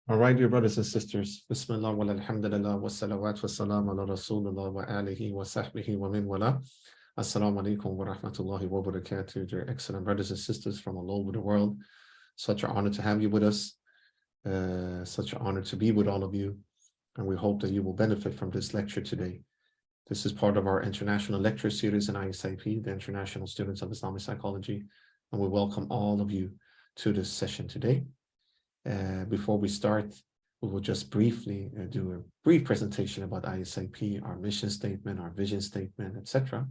All right, dear brothers and sisters. Bismillah wa alhamdulillah wa salawat wa salam ala rasulullah wa alihi wa sahbihi wa min wala. Assalamu alaikum wa rahmatullahi wa barakatuh, dear excellent brothers and sisters from all over the world. Such an honor to have you with us. Such an honor to be with all of you. And we hope that you will benefit from this lecture today. This is part of our international lecture series in ISIP, the International Students of Islamic Psychology. And we welcome all of you to this session today. Before we start, we will just briefly do a brief presentation about ISIP, our mission statement, our vision statement, etc.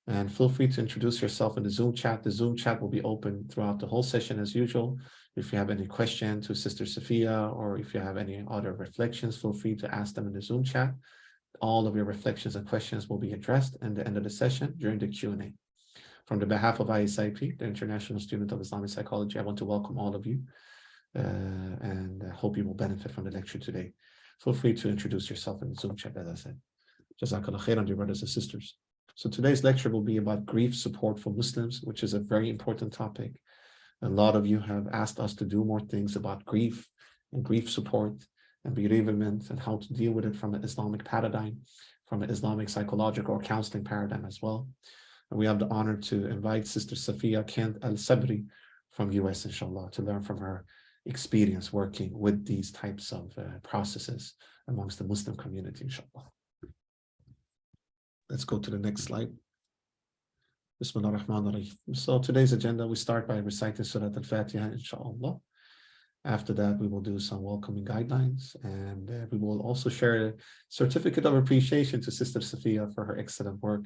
And feel free to introduce yourself in the Zoom chat. The Zoom chat will be open throughout the whole session as usual. If you have any question to Sister Safiyyah, or if you have any other reflections, feel free to ask them in the Zoom chat. All of your reflections and questions will be addressed at the end of the session during the Q&A. From the behalf of ISIP, the International Student of Islamic Psychology, I want to welcome all of you. And hope you will benefit from the lecture today. Feel free to introduce yourself in the Zoom chat, as I said. Jazakallah khairan, dear brothers and sisters. So today's lecture will be about grief support for Muslims, which is a very important topic. A lot of you have asked us to do more things about grief and grief support and bereavement and how to deal with it from an Islamic paradigm, from an Islamic psychological or counseling paradigm as well. And we have the honor to invite Sister Safiyyah Kent Alsabri from US, inshallah, to learn from her experience working with these types of processes amongst the Muslim community, inshallah. Let's go to the next slide. Bismillah ar-Rahman ar-Rahim. So today's agenda, we start by reciting Surah Al-Fatiha, inshallah. After that, we will do some welcoming guidelines, and we will also share a certificate of appreciation to Sister Safiyyah for her excellent work.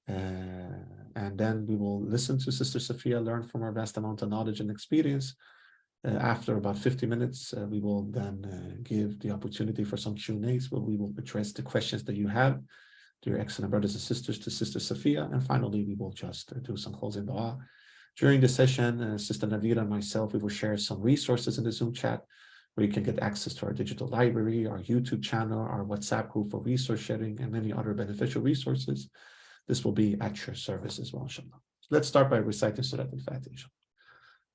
And then we will listen to Sister Safiyyah, learn from her vast amount of knowledge and experience. After about 50 minutes, we will then give the opportunity for some Q&As where we will address the questions that you have, dear excellent brothers and sisters, to Sister Safiyyah. And finally, we will just do some closing dua. During the session, Sister Nadira and myself, we will share some resources in the Zoom chat where you can get access to our digital library, our YouTube channel, our WhatsApp group for resource sharing, and many other beneficial resources. This will be at your service as well, inshallah. Let's start by reciting Surah Al-Fatiha.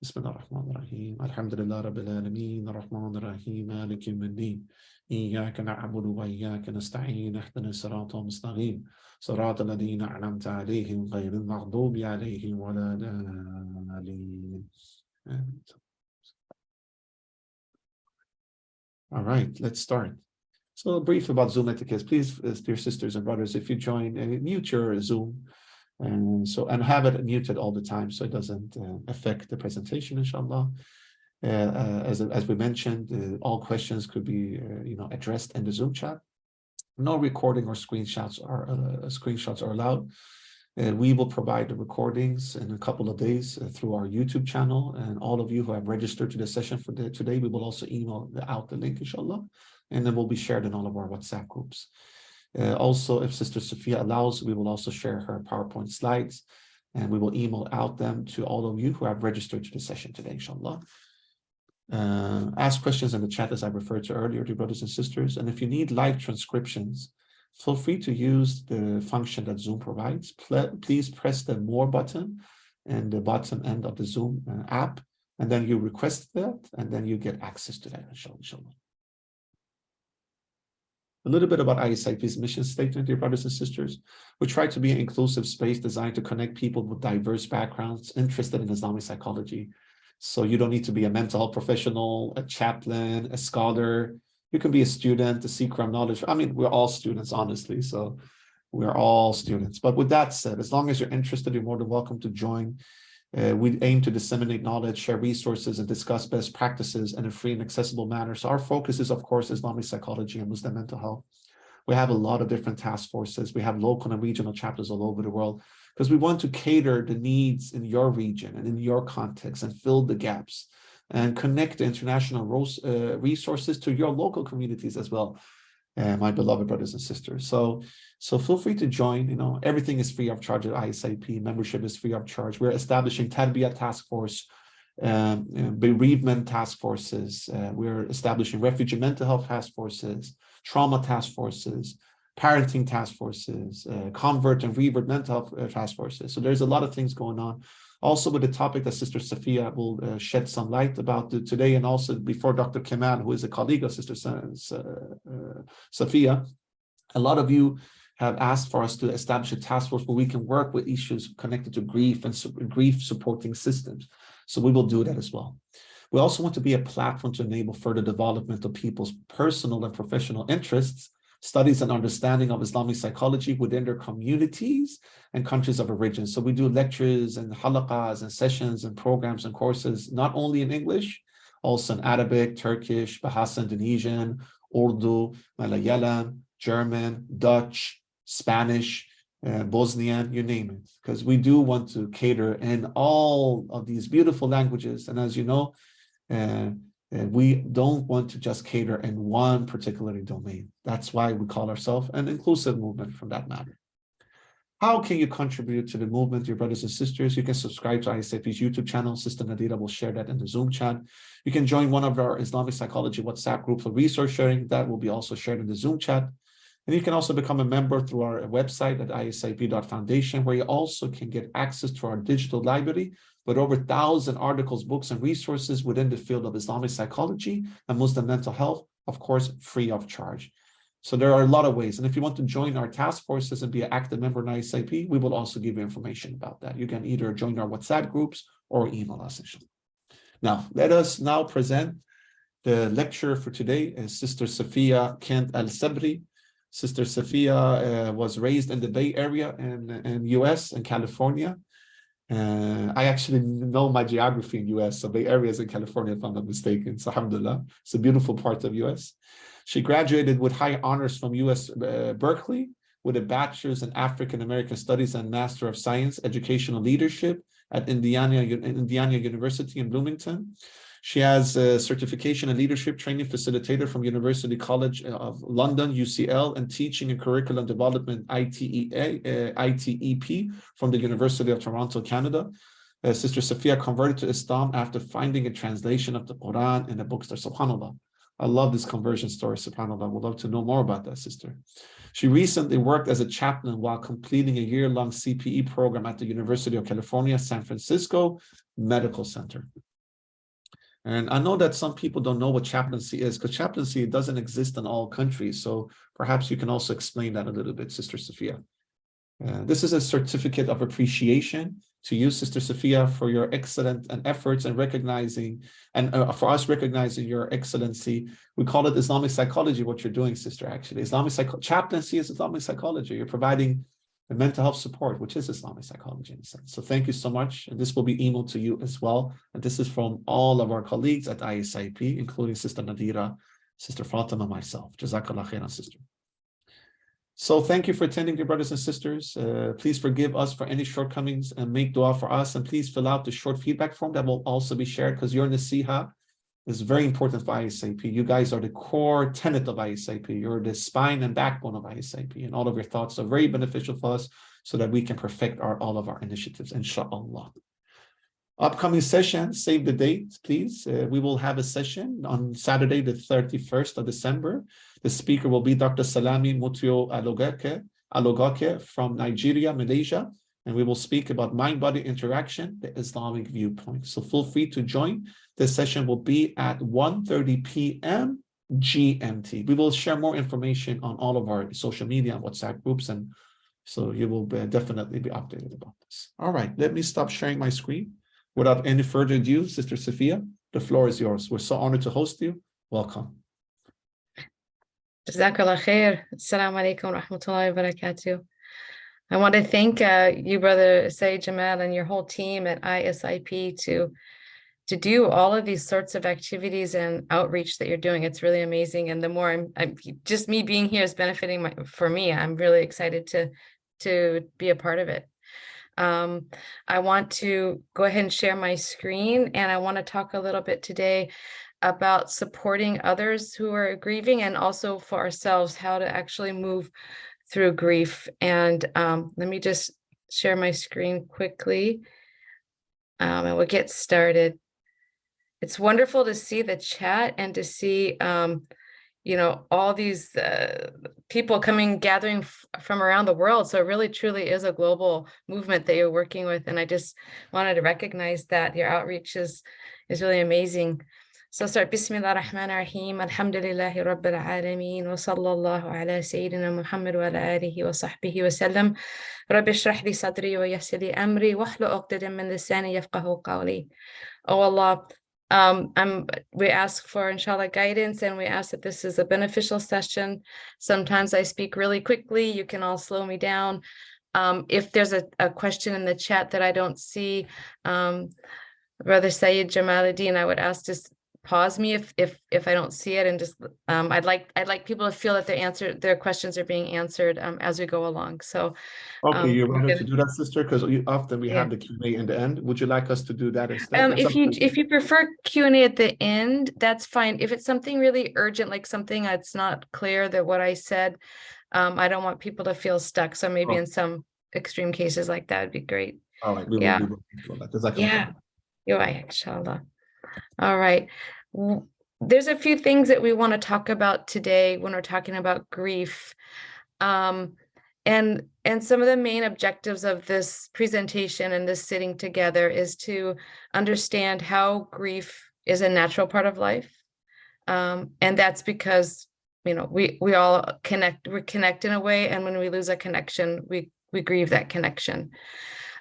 بسم الله الرحمن الرحيم الحمد لله رب العالمين الرحمن الرحيم مالك يوم الدين إياك نعبد وإياك نستعين اهدنا الصراط المستقيم صراط الذين أنعمت عليهم غير المغضوب عليهم ولا الضالين. All right, let's start. So brief about Zoom etiquette. Please, dear sisters and brothers, if you join, mute your Zoom. And have it muted all the time so it doesn't affect the presentation, inshallah. As we mentioned, all questions could be addressed in the Zoom chat. No recording or screenshots are allowed. We will provide the recordings in a couple of days through our YouTube channel, and all of you who have registered to the session for today, we will also email out the link, inshallah, and then will be shared in all of our WhatsApp groups. Also, if Sister Safiyyah allows, we will also share her PowerPoint slides, and we will email out them to all of you who have registered to the session today, inshallah. Ask questions in the chat, as I referred to earlier, dear brothers and sisters. And if you need live transcriptions, feel free to use the function that Zoom provides. Please press the More button in the bottom end of the Zoom app, and then you request that, and then you get access to that, inshallah. A little bit about ISIP's mission statement, dear brothers and sisters. We try to be an inclusive space designed to connect people with diverse backgrounds interested in Islamic psychology. So you don't need to be a mental health professional, a chaplain, a scholar. You can be a student, a seeker of knowledge. I mean, we're all students, honestly. So we're all students. But with that said, as long as you're interested, you're more than welcome to join. We aim to disseminate knowledge, share resources, and discuss best practices in a free and accessible manner. So our focus is, of course, Islamic psychology and Muslim mental health. We have a lot of different task forces. We have local and regional chapters all over the world because we want to cater the needs in your region and in your context and fill the gaps and connect the international resources to your local communities as well, my beloved brothers and sisters. So feel free to join. Everything is free of charge at ISIP. Membership is free of charge. We're establishing Tarbiyah task force, bereavement task forces. We're establishing refugee mental health task forces, trauma task forces, parenting task forces, convert and revert mental health task forces. So there's a lot of things going on. Also with the topic that Sister Safiyyah will shed some light about today, and also before Dr. Kemal, who is a colleague of Sister Safiyyah, a lot of you have asked for us to establish a task force where we can work with issues connected to grief and grief supporting systems. So we will do that as well. We also want to be a platform to enable further development of people's personal and professional interests, studies and understanding of Islamic psychology within their communities and countries of origin. So we do lectures and halaqas and sessions and programs and courses, not only in English, also in Arabic, Turkish, Bahasa Indonesian, Urdu, Malayalam, German, Dutch, Spanish, Bosnian, you name it, because we do want to cater in all of these beautiful languages. And as you know, we don't want to just cater in one particular domain. That's why we call ourselves an inclusive movement from that matter. How can you contribute to the movement, your brothers and sisters? You can subscribe to ISIP's YouTube channel. Sister Nadira will share that in the Zoom chat. You can join one of our Islamic psychology WhatsApp group for resource sharing. That will be also shared in the Zoom chat. And you can also become a member through our website at isip.foundation, where you also can get access to our digital library with over 1,000 articles, books, and resources within the field of Islamic psychology and Muslim mental health, of course, free of charge. So there are a lot of ways. And if you want to join our task forces and be an active member in ISIP, we will also give you information about that. You can either join our WhatsApp groups or email us. Now, let us now present the lecturer for today, Sister Safiyyah Kent Alsabri. Sister Safiyyah was raised in the Bay Area in US and California. I actually know my geography in US, so Bay Area is in California, if I'm not mistaken. So alhamdulillah, it's a beautiful part of US. She graduated with high honors from US Berkeley with a bachelor's in African American Studies and Master of Science, Educational Leadership at Indiana University in Bloomington. She has a certification in leadership training facilitator from University College of London, UCL, and teaching and curriculum development, ITEP, from the University of Toronto, Canada. Sister Safiyyah converted to Islam after finding a translation of the Quran in the bookstore. SubhanAllah. I love this conversion story, SubhanAllah. Would love to know more about that, sister. She recently worked as a chaplain while completing a year-long CPE program at the University of California, San Francisco Medical Center. And I know that some people don't know what chaplaincy is, because chaplaincy doesn't exist in all countries. So perhaps you can also explain that a little bit, Sister Safiyyah. This is a certificate of appreciation to you, Sister Safiyyah, for your excellent and efforts and recognizing, and for us recognizing your excellency. We call it Islamic psychology, what you're doing, sister, actually. Chaplaincy is Islamic psychology. You're providing the mental health support, which is Islamic psychology in a sense. So thank you so much. And this will be emailed to you as well. And this is from all of our colleagues at ISIP, including Sister Nadira, Sister Fatima, myself. Jazakallah khairan, sister. So thank you for attending, dear brothers and sisters. Please forgive us for any shortcomings and make dua for us. And please fill out the short feedback form that will also be shared, because your nasiha is very important for ISIP. You guys are the core tenet of ISIP. You're the spine and backbone of ISIP. And all of your thoughts are very beneficial for us so that we can perfect all of our initiatives, inshallah. Upcoming session, save the date, please. We will have a session on Saturday, the 31st of December. The speaker will be Dr. Salami Mutio Alogake from Nigeria, Malaysia. And we will speak about mind-body interaction, the Islamic viewpoint. So feel free to join. This session will be at 1:30 p.m. GMT. We will share more information on all of our social media and WhatsApp groups, and so you will definitely be updated about this. All right, let me stop sharing my screen. Without any further ado, Sister Safiyyah, the floor is yours. We're so honored to host you. Welcome. Jazakallah khair. Assalamu alaikum wa rahmatullahi wa barakatuh. I want to thank you, Brother Sayyid Jamal, and your whole team at ISIP to do all of these sorts of activities and outreach that you're doing. It's really amazing. And the more I'm just me being here is benefiting for me. I'm really excited to be a part of it. I want to go ahead and share my screen, and I want to talk a little bit today about supporting others who are grieving, and also for ourselves, how to actually move through grief. And let me just share my screen quickly, and we'll get started. It's wonderful to see the chat and to see all these people gathering from around the world. So it really truly is a global movement that you're working with. And I just wanted to recognize that your outreach is really amazing. So start Bismillah ar-Rahman ar-Rahim, Alhamdulillahi Rabbil Alameen, wa sallallahu ala Sayyidina Muhammad wa ala alihi wa sahbihi wa sallam. Rabbi shrah li sadri wa yassir li amri, wahlu uqdatam min lisani yafqahu qawli. Oh Allah, we ask for inshallah guidance, and we ask that this is a beneficial session. Sometimes I speak really quickly. You can all slow me down. If there's a question in the chat that I don't see, Brother Sayyid Jamaluddin, I would ask just pause me if I don't see it, and just I'd like people to feel that their questions are being answered as we go along. So okay, you're ready to do that, sister, because often we have the Q&A in the end. Would you like us to do that instead? If you prefer Q&A at the end, that's fine. If it's something really urgent, like something that's not clear that what I said, I don't want people to feel stuck. So maybe in some extreme cases like that would be great. All right, we will do that. Yeah, you're right, inshallah. All right. There's a few things that we want to talk about today when we're talking about grief. And some of the main objectives of this presentation and this sitting together is to understand how grief is a natural part of life. And that's because, we all we connect in a way, and when we lose a connection, we grieve that connection.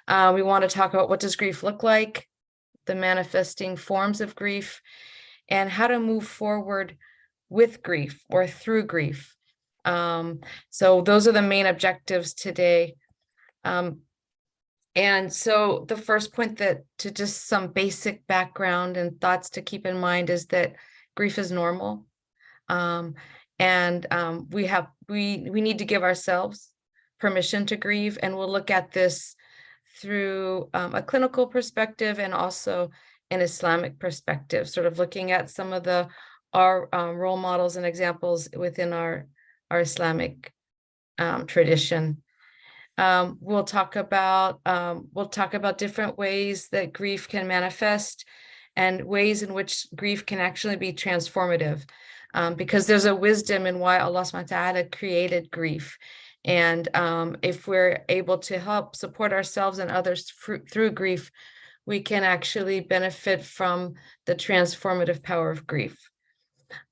We want to talk about what does grief look like, the manifesting forms of grief, and how to move forward with grief or through grief. So those are the main objectives today. And so the first point to just some basic background and thoughts to keep in mind is that grief is normal. We need to give ourselves permission to grieve, and we'll look at this through a clinical perspective and also an Islamic perspective, sort of looking at some of our role models and examples within our Islamic tradition. We'll talk about different ways that grief can manifest and ways in which grief can actually be transformative, because there's a wisdom in why Allah subhanahu wa ta'ala created grief. And if we're able to help support ourselves and others through grief, we can actually benefit from the transformative power of grief.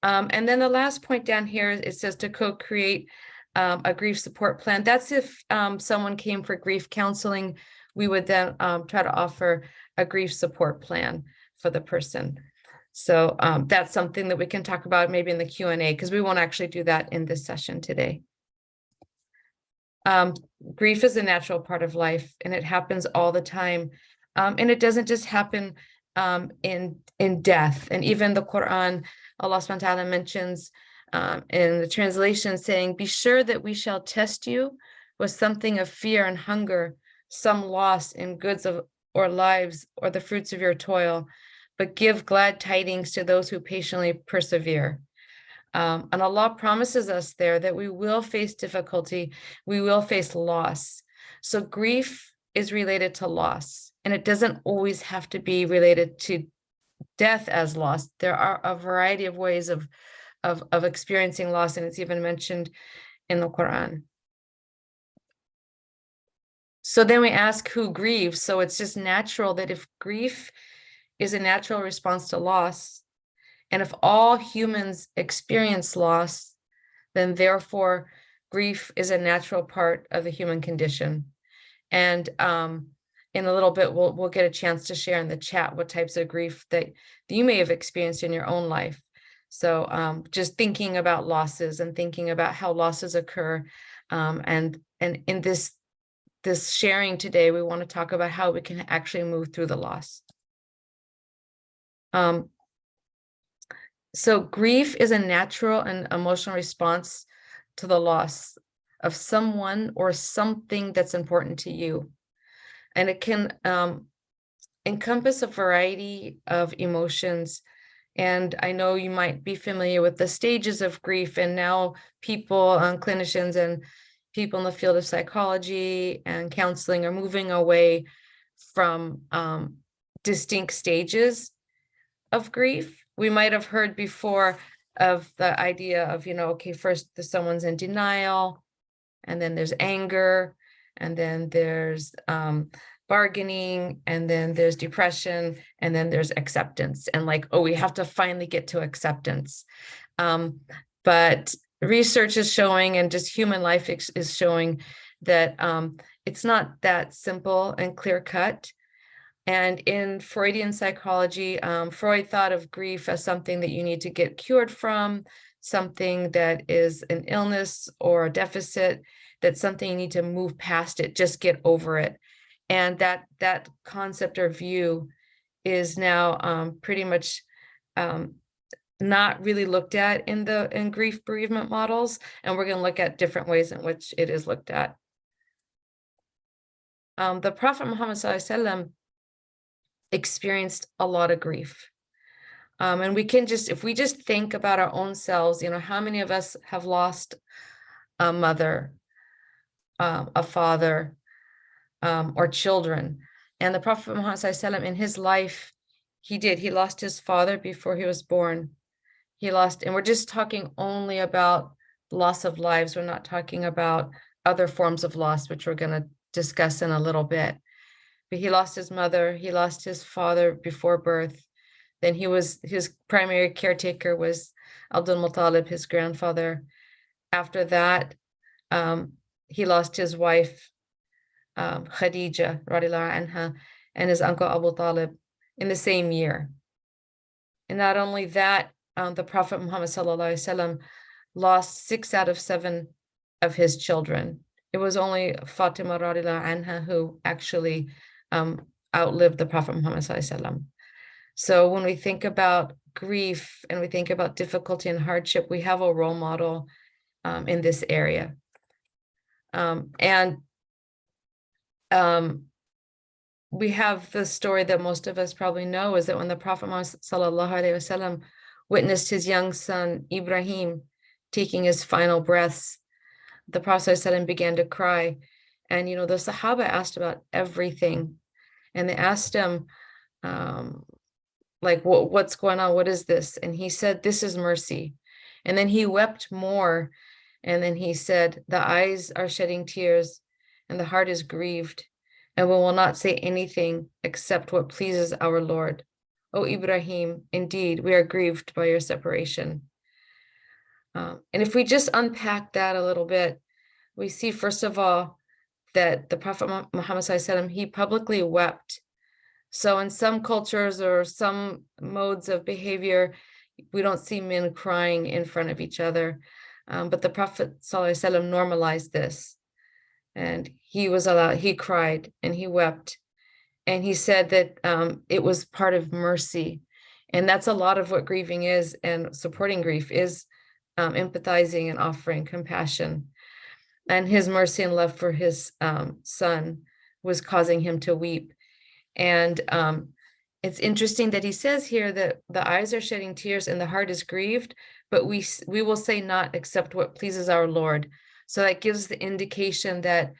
And then the last point down here, it says to co-create a grief support plan. That's if someone came for grief counseling, we would then try to offer a grief support plan for the person. So that's something that we can talk about maybe in the Q&A, because we won't actually do that in this session today. Grief is a natural part of life, and it happens all the time. And it doesn't just happen in death. And even the Quran, Allah subhanahu wa ta'ala mentions in the translation saying, "Be sure that we shall test you with something of fear and hunger, some loss in goods or lives or the fruits of your toil, but give glad tidings to those who patiently persevere." And Allah promises us there that we will face difficulty, we will face loss. So grief is related to loss, and it doesn't always have to be related to death as loss. There are a variety of ways of experiencing loss, and it's even mentioned in the Quran. So then we ask who grieves. So it's just natural that if grief is a natural response to loss, and if all humans experience loss, then therefore grief is a natural part of the human condition. And in a little bit, we'll get a chance to share in the chat what types of grief that you may have experienced in your own life. So just thinking about losses and thinking about how losses occur. And in this sharing today, we want to talk about how we can actually move through the loss. So grief is a natural and emotional response to the loss of someone or something that's important to you. And it can encompass a variety of emotions. And I know you might be familiar with the stages of grief, and now people, clinicians and people in the field of psychology and counseling are moving away from distinct stages of grief. We might have heard before the idea of, okay, first someone's in denial, and then there's anger, and then there's bargaining, and then there's depression, and then there's acceptance. And like, oh, we have to finally get to acceptance. But research is showing, and just human life is showing that it's not that simple and clear cut. And in Freudian psychology, Freud thought of grief as something that you need to get cured from, something that is an illness or a deficit, that's something you need to move past it, just get over it. And that concept or view is now pretty much not really looked at in grief bereavement models. And we're going to look at different ways in which it is looked at. The Prophet Muhammad SAW experienced a lot of grief. And we can if we just think about our own selves, how many of us have lost a mother, a father, or children? And the Prophet Muhammad SAW, in his life, he lost his father before he was born. And we're just talking only about loss of lives. We're not talking about other forms of loss, which we're going to discuss in a little bit. But he lost his mother, he lost his father before birth. Then his primary caretaker was Abdul Muttalib, his grandfather. After that, he lost his wife, Khadija, radiallahu anha, and his uncle Abu Talib in the same year. And not only that, the Prophet Muhammad SAW lost 6 out of 7 of his children. It was only Fatima radiallahu anha who actually outlived the Prophet Muhammad SAW. So when we think about grief and we think about difficulty and hardship, we have a role model in this area. We have the story that most of us probably know, is that when the Prophet Muhammad SAW witnessed his young son Ibrahim taking his final breaths, the Prophet ﷺ began to cry. And the Sahaba asked about everything, and they asked him, like, what's going on? What is this? And he said, this is mercy. And then he wept more. And then he said, the eyes are shedding tears and the heart is grieved, and we will not say anything except what pleases our Lord. O Ibrahim, indeed, we are grieved by your separation. And if we just unpack that a little bit, we see, first of all, that the Prophet Muhammad SAW, he publicly wept. So in some cultures or some modes of behavior, we don't see men crying in front of each other. But the Prophet SAW normalized this. And he cried and he wept. And he said that it was part of mercy. And that's a lot of what grieving is, and supporting grief is empathizing and offering compassion. And his mercy and love for his son was causing him to weep. And it's interesting that he says here that the eyes are shedding tears and the heart is grieved, but we will say not except what pleases our Lord. So that gives the indication that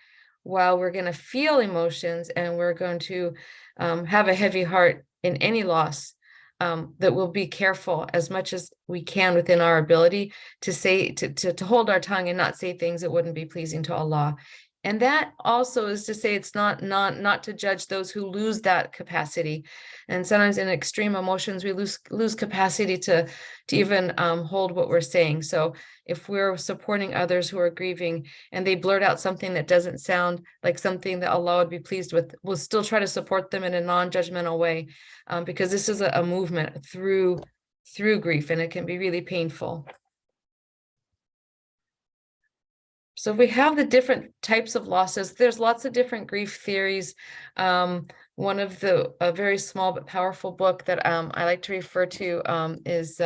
while we're going to feel emotions and we're going to have a heavy heart in any loss, that we'll be careful as much as we can within our ability to say, to hold our tongue and not say things that wouldn't be pleasing to Allah. And that also is to say it's not to judge those who lose that capacity. And sometimes in extreme emotions, we lose capacity to even hold what we're saying. So if we're supporting others who are grieving and they blurt out something that doesn't sound like something that Allah would be pleased with, we'll still try to support them in a non-judgmental way, because this is a movement through grief, and it can be really painful. So if we have the different types of losses, there's lots of different grief theories. One of a very small but powerful book that I like to refer to is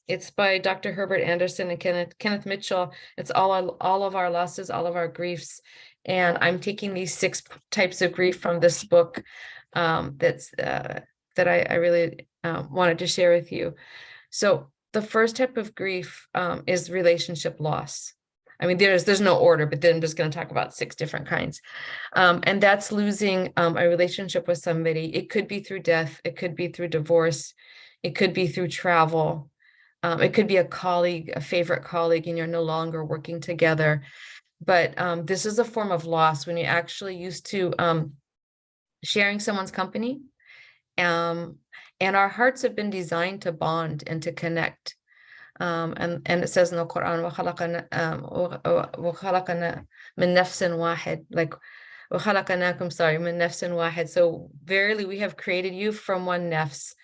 it's by Dr. Herbert Anderson and Kenneth Mitchell. It's all of our losses, all of our griefs. And I'm taking these 6 types of grief from this book that I really wanted to share with you. So the first type of grief is relationship loss. I mean, there's no order, but then I'm just going to talk about 6 different kinds. And that's losing a relationship with somebody. It could be through death. It could be through divorce. It could be through travel. It could be a colleague, a favorite colleague, and you're no longer working together. But this is a form of loss when you're actually used to sharing someone's company. And our hearts have been designed to bond and to connect. And it says in the Quran, وَخَلَقَنَا مِن نَفْسٍ وَاحِدٍ, like وَخَلَقَنَاكُمْ, sorry, مِن نَفْسٍ وَاحِدٍ. So verily we have created you from one nafs.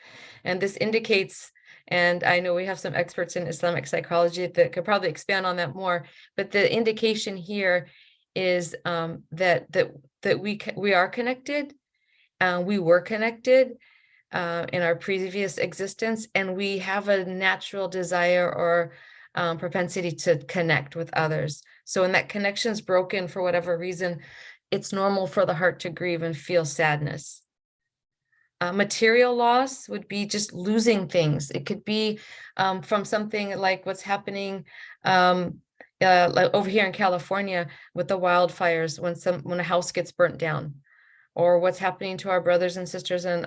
And this indicates, and I know we have some experts in Islamic psychology that could probably expand on that more, but the indication here is that we are connected, we were connected in our previous existence, and we have a natural desire or propensity to connect with others. So when that connection is broken for whatever reason, it's normal for the heart to grieve and feel sadness. Material loss would be just losing things. It could be from something like what's happening like over here in California with the wildfires, when a house gets burnt down, or what's happening to our brothers and sisters in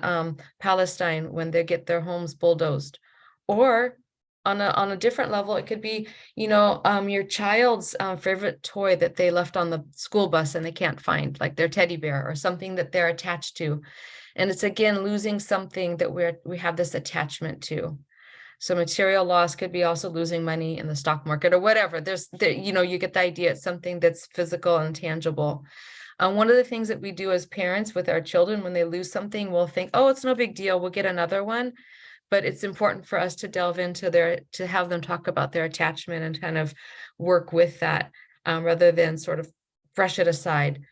Palestine when they get their homes bulldozed. Or on a different level, it could be, your child's favorite toy that they left on the school bus and they can't find, like their teddy bear or something that they're attached to. And it's again losing something that we have this attachment to. So material loss could be also losing money in the stock market or whatever. You get the idea. It's something that's physical and tangible. One of the things that we do as parents with our children, when they lose something, we'll think, oh, it's no big deal, we'll get another one. But it's important for us to delve into to have them talk about their attachment and kind of work with that rather than sort of brush it aside.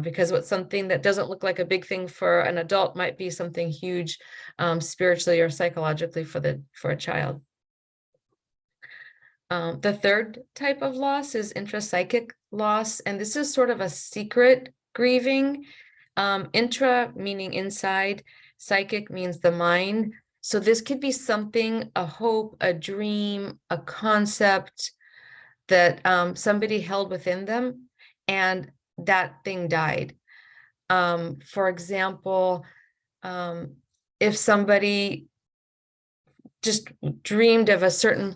Because what's something that doesn't look like a big thing for an adult might be something huge spiritually or psychologically for a child. The third type of loss is intrapsychic loss, and this is sort of a secret grieving. Intra meaning inside, psychic means the mind. So this could be something, a hope, a dream, a concept that somebody held within them, and that thing died. For example, if somebody just dreamed of a certain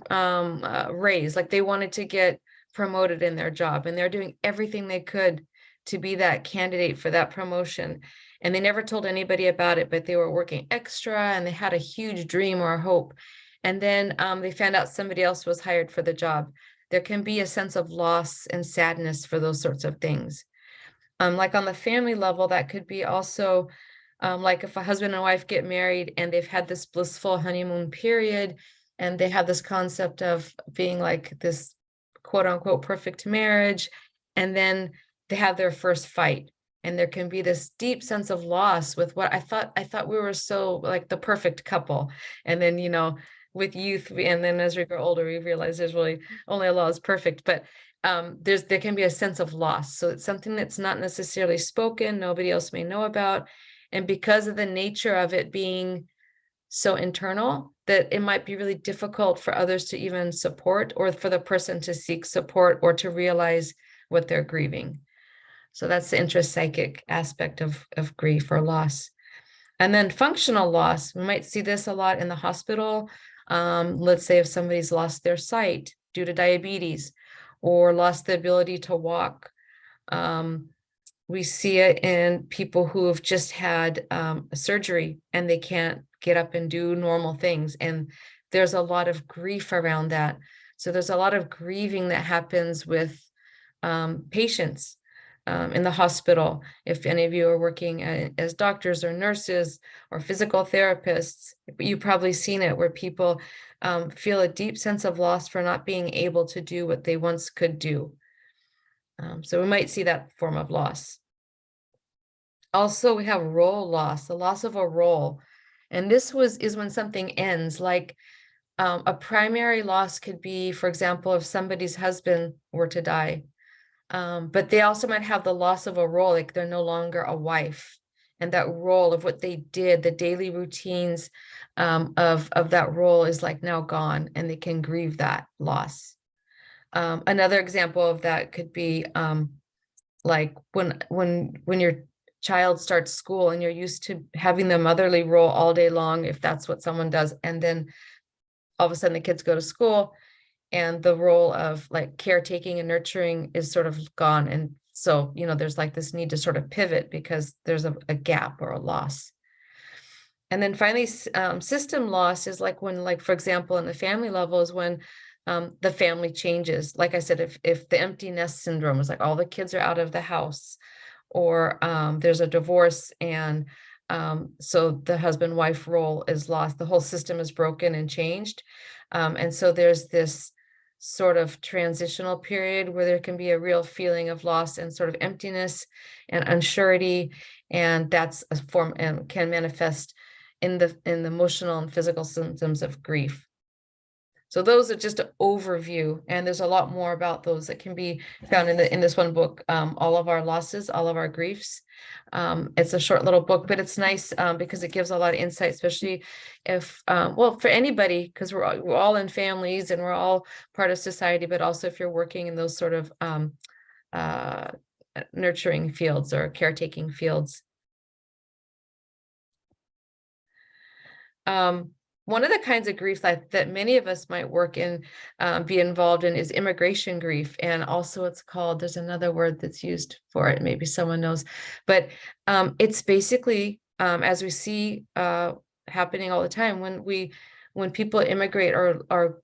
raise, like they wanted to get promoted in their job, and they're doing everything they could to be that candidate for that promotion, and they never told anybody about it, but they were working extra and they had a huge dream or a hope, and then they found out somebody else was hired for the job. There can be a sense of loss and sadness for those sorts of things. Like on the family level, that could be also like if a husband and wife get married and they've had this blissful honeymoon period, and they have this concept of being like this quote unquote perfect marriage, and then they have their first fight, and there can be this deep sense of loss with what I thought we were so like the perfect couple, and then with youth and then as we grow older we realize there's really only Allah is perfect, but there can be a sense of loss. So it's something that's not necessarily spoken, nobody else may know about, and because of the nature of it being so internal, that it might be really difficult for others to even support, or for the person to seek support or to realize what they're grieving. So that's the intrapsychic aspect of grief or loss. And then functional loss, we might see this a lot in the hospital. Let's say if somebody's lost their sight due to diabetes or lost the ability to walk. We see it in people who have just had a surgery and they can't get up and do normal things. And there's a lot of grief around that. So there's a lot of grieving that happens with patients in the hospital. If any of you are working as doctors or nurses or physical therapists, you've probably seen it where people feel a deep sense of loss for not being able to do what they once could do. So we might see that form of loss. Also, we have role loss, the loss of a role. And this is when something ends, like a primary loss could be, for example, if somebody's husband were to die. But they also might have the loss of a role, like they're no longer a wife. And that role of what they did, the daily routines of that role is like now gone, and they can grieve that loss. Another example of that could be like when your child starts school and you're used to having the motherly role all day long, if that's what someone does, and then all of a sudden the kids go to school and the role of like caretaking and nurturing is sort of gone. And so, there's like this need to sort of pivot because there's a gap or a loss. And then finally, system loss is like when, like, for example, in the family level is when the family changes. Like I said, if the empty nest syndrome is like all the kids are out of the house, or there's a divorce, and so the husband-wife role is lost, the whole system is broken and changed. And so there's this sort of transitional period where there can be a real feeling of loss and sort of emptiness and unsurety, and that's a form and can manifest in the emotional and physical symptoms of grief. So those are just an overview, and there's a lot more about those that can be found in this one book, All of Our Losses, All of Our Griefs. It's a short little book, but it's nice because it gives a lot of insight, especially if, well, for anybody, because we're all in families and we're all part of society, but also if you're working in those sort of nurturing fields or caretaking fields. One of the kinds of grief that many of us might work in, be involved in, is immigration grief. And also it's called, there's another word that's used for it, maybe someone knows, but it's basically, as we see happening all the time, when people immigrate or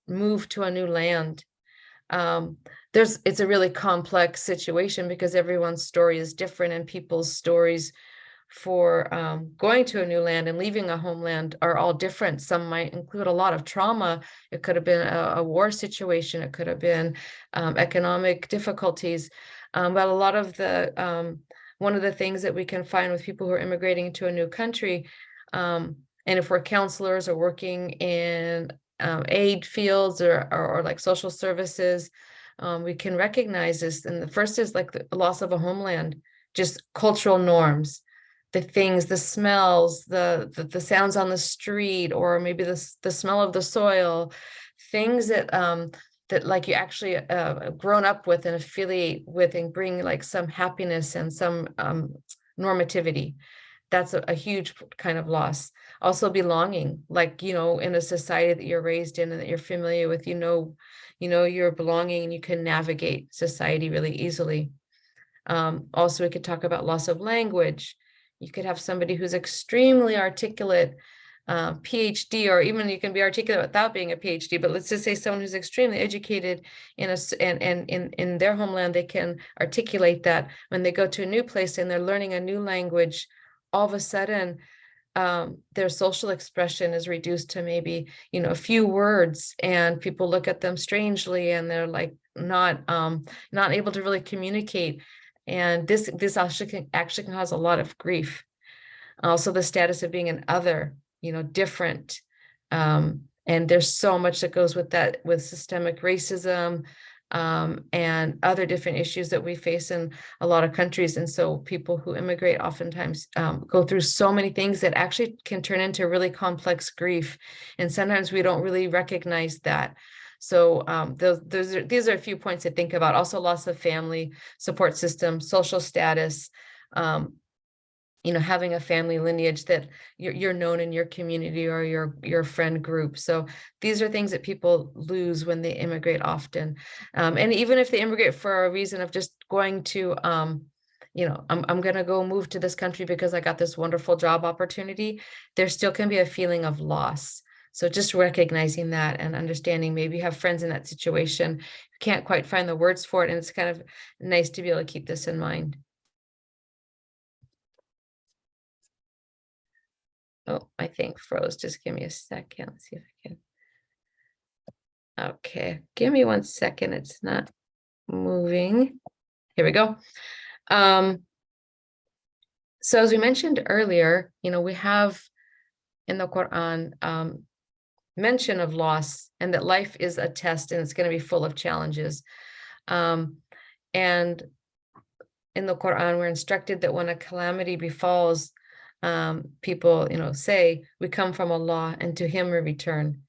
move to a new land, it's a really complex situation because everyone's story is different, and people's stories for going to a new land and leaving a homeland are all different. Some might include a lot of trauma. It could have been a war situation. It could have been economic difficulties. But a lot of one of the things that we can find with people who are immigrating to a new country, and if we're counselors or working in aid fields or like social services, we can recognize this. And the first is like the loss of a homeland, just cultural norms, the things, the smells, the sounds on the street, or maybe the smell of the soil, things that that like you actually grown up with and affiliate with and bring like some happiness and some normativity. That's a huge kind of loss. Also belonging, like, in a society that you're raised in and that you're familiar with, you're belonging and you can navigate society really easily. Also, we could talk about loss of language. You could have somebody who's extremely articulate, PhD, or even you can be articulate without being a PhD, but let's just say someone who's extremely educated in their homeland, they can articulate that. When they go to a new place and they're learning a new language, all of a sudden their social expression is reduced to maybe, a few words, and people look at them strangely and they're like not able to really communicate. And this actually can cause a lot of grief. Also, the status of being an other, different. And there's so much that goes with that, with systemic racism and other different issues that we face in a lot of countries. And so people who immigrate oftentimes go through so many things that actually can turn into really complex grief. And sometimes we don't really recognize that. So these are a few points to think about. Also, loss of family support system, social status, having a family lineage that you're known in your community or your friend group. So these are things that people lose when they immigrate often. And even if they immigrate for a reason of just going to, I'm going to go move to this country because I got this wonderful job opportunity, there still can be a feeling of loss. So just recognizing that and understanding, maybe you have friends in that situation who can't quite find the words for it. And it's kind of nice to be able to keep this in mind. Oh, my thing froze. Just give me a second. Let's see if I can. Okay, give me 1 second. It's not moving. Here we go. So as we mentioned earlier, we have in the Quran mention of loss, and that life is a test and it's going to be full of challenges. And in the Quran, we're instructed that when a calamity befalls, people, say, we come from Allah and to Him we return.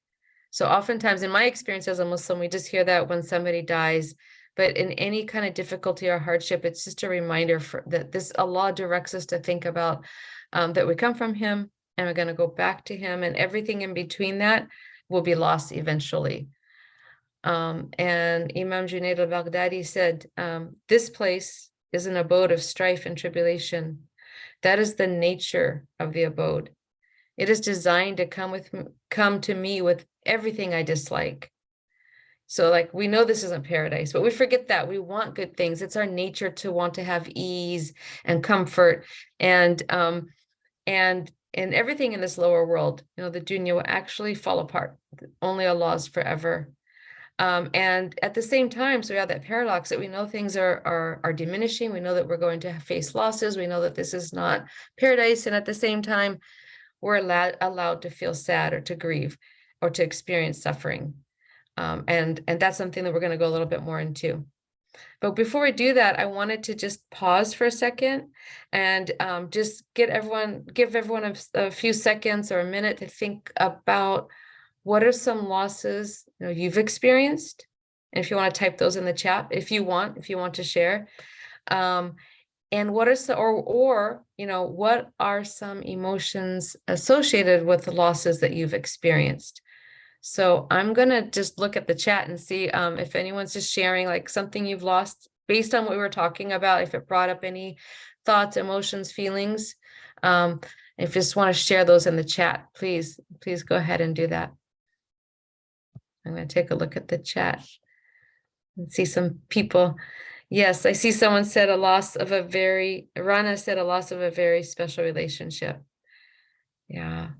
So oftentimes, in my experience as a Muslim, we just hear that when somebody dies. But in any kind of difficulty or hardship, it's just a reminder that this Allah directs us to think about that we come from Him and we're going to go back to Him, and everything in between that, will be lost eventually. And Imam Junaid al-Baghdadi said, this place is an abode of strife and tribulation. That is the nature of the abode. It is designed to come to me with everything I dislike. So like, we know this isn't paradise, but we forget that we want good things. It's our nature to want to have ease and comfort, and everything in this lower world, the dunya will actually fall apart. Only Allah is forever. And at the same time, so we have that paradox that we know things are diminishing. We know that we're going to face losses. We know that this is not paradise. And at the same time, we're allowed to feel sad or to grieve or to experience suffering. And that's something that we're going to go a little bit more into. But before we do that, I wanted to just pause for a second and just give everyone a few seconds or a minute to think about what are some losses you've experienced. And if you want to type those in the chat, if you want to share. And what are some, what are some emotions associated with the losses that you've experienced? So I'm going to just look at the chat and see if anyone's just sharing like something you've lost based on what we were talking about, if it brought up any thoughts, emotions, feelings. If you just want to share those in the chat, please go ahead and do that. I'm going to take a look at the chat and see some people. Yes, I see someone said Rana said a loss of a very special relationship. Yeah.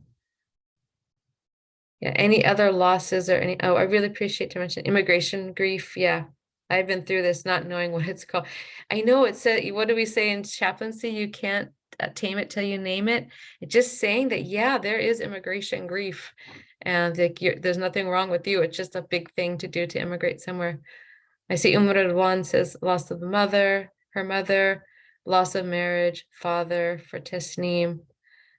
Yeah, any other losses or I really appreciate to mention immigration grief. Yeah, I've been through this not knowing what it's called. I know it said, what do we say in chaplaincy? You can't tame it till you name it. It's just saying that, yeah, there is immigration grief, and like there's nothing wrong with you. It's just a big thing to do to immigrate somewhere. I see Radwan says loss of her mother, loss of marriage, father for Tasneem.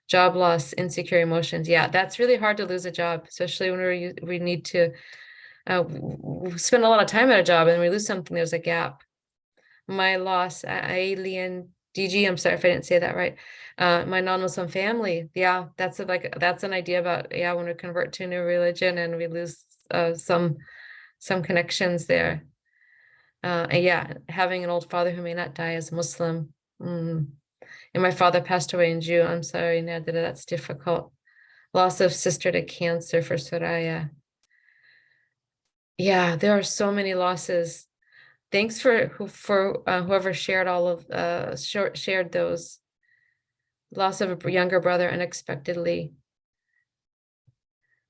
Job loss, insecure emotions. Yeah, that's really hard to lose a job, especially when we need to spend a lot of time at a job and we lose something, there's a gap. My loss, alien DG, I'm sorry if I didn't say that right. My non-Muslim family. Yeah, that's an idea about, when we convert to a new religion and we lose some connections there. And having an old father who may not die as Muslim. And my father passed away in June. I'm sorry, Nadia, that's difficult. Loss of sister to cancer for Soraya. Yeah, there are so many losses. Thanks for whoever shared shared those. Loss of a younger brother unexpectedly.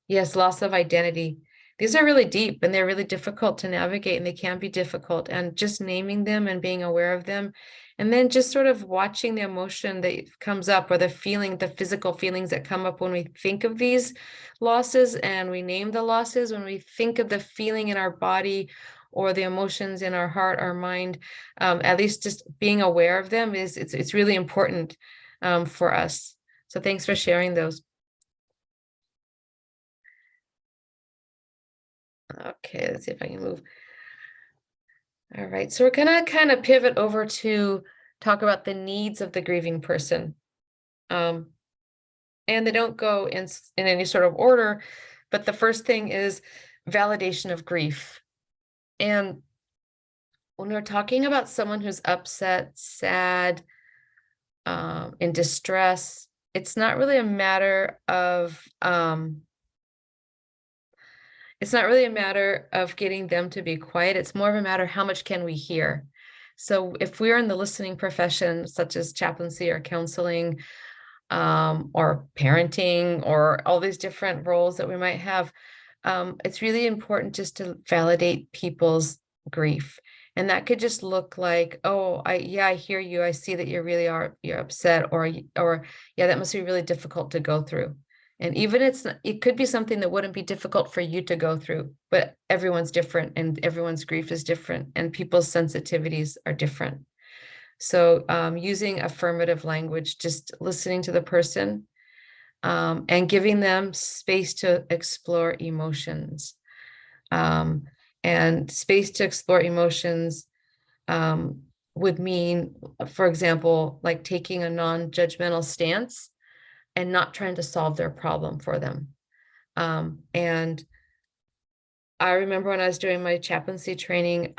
Yes, loss of identity. These are really deep and they're really difficult to navigate, and they can be difficult. And just naming them and being aware of them, and then just sort of watching the emotion that comes up, or the physical feelings that come up when we think of these losses and we name the losses, when we think of the feeling in our body or the emotions in our heart, our mind, at least just being aware of them it's really important for us. So thanks for sharing those. Okay, let's see if I can move. All right, so we're gonna kind of pivot over to talk about the needs of the grieving person. And they don't go in any sort of order, but the first thing is validation of grief. And when we're talking about someone who's upset, sad, in distress, it's not really a matter of getting them to be quiet. It's more of a matter how much can we hear. So if we're in the listening profession, such as chaplaincy or counseling, or parenting, or all these different roles that we might have, it's really important just to validate people's grief. And that could just look like, oh, I hear you. I see that you're upset, or yeah, that must be really difficult to go through. And even it could be something that wouldn't be difficult for you to go through, but everyone's different and everyone's grief is different and people's sensitivities are different. So using affirmative language, just listening to the person and giving them space to explore emotions. And space to explore emotions would mean, for example, like taking a non-judgmental stance and not trying to solve their problem for them. And I remember when I was doing my chaplaincy training,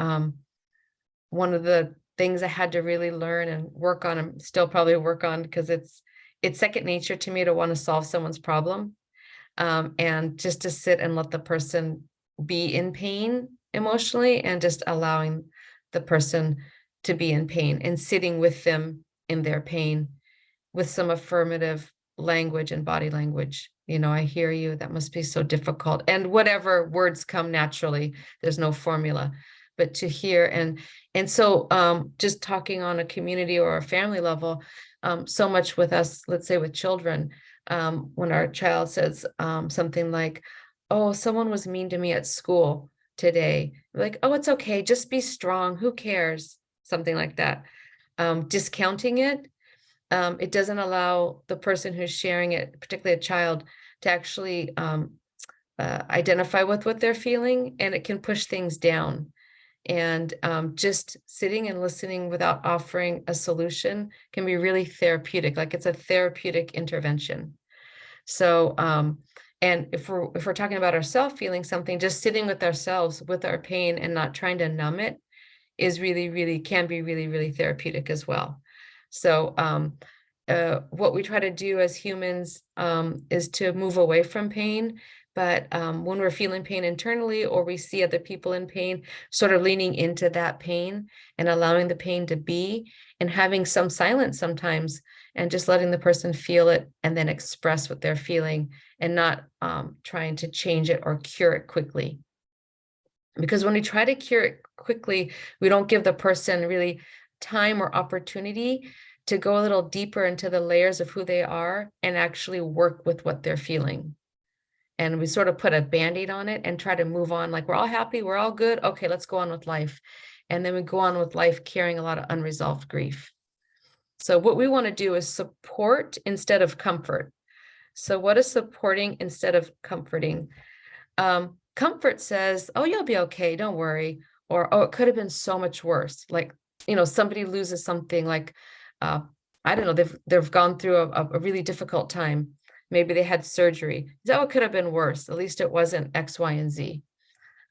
one of the things I had to really learn and work on, and still probably work on, because it's second nature to me to want to solve someone's problem, and just to sit and let the person be in pain emotionally, and just allowing the person to be in pain and sitting with them in their pain with some affirmative language and body language. I hear you. That must be so difficult. And whatever words come naturally, there's no formula, but to hear. And so just talking on a community or a family level, so much with us, let's say with children, when our child says something like, oh, someone was mean to me at school today. We're like, oh, it's okay. Just be strong. Who cares? Something like that. Discounting it. It doesn't allow the person who's sharing it, particularly a child, to actually identify with what they're feeling, and it can push things down. And just sitting and listening without offering a solution can be really therapeutic, like it's a therapeutic intervention. So, and if we're talking about ourselves feeling something, just sitting with ourselves, with our pain, and not trying to numb it is really can be really therapeutic as well. So what we try to do as humans is to move away from pain. But when we're feeling pain internally, or we see other people in pain, sort of leaning into that pain and allowing the pain to be, and having some silence sometimes, and just letting the person feel it and then express what they're feeling, and not trying to change it or cure it quickly. Because when we try to cure it quickly, we don't give the person really time or opportunity to go a little deeper into the layers of who they are and actually work with what they're feeling. And we sort of put a Band-Aid on it and try to move on, like we're all happy, we're all good. Okay, let's go on with life. And then we go on with life carrying a lot of unresolved grief. So what we want to do is support instead of comfort. So what is supporting instead of comforting? Comfort says, oh, you'll be okay, don't worry. Or, oh, it could have been so much worse. Like, somebody loses something, like, I don't know, they've gone through a really difficult time. Maybe they had surgery. That what could have been worse. At least it wasn't X, Y, and Z.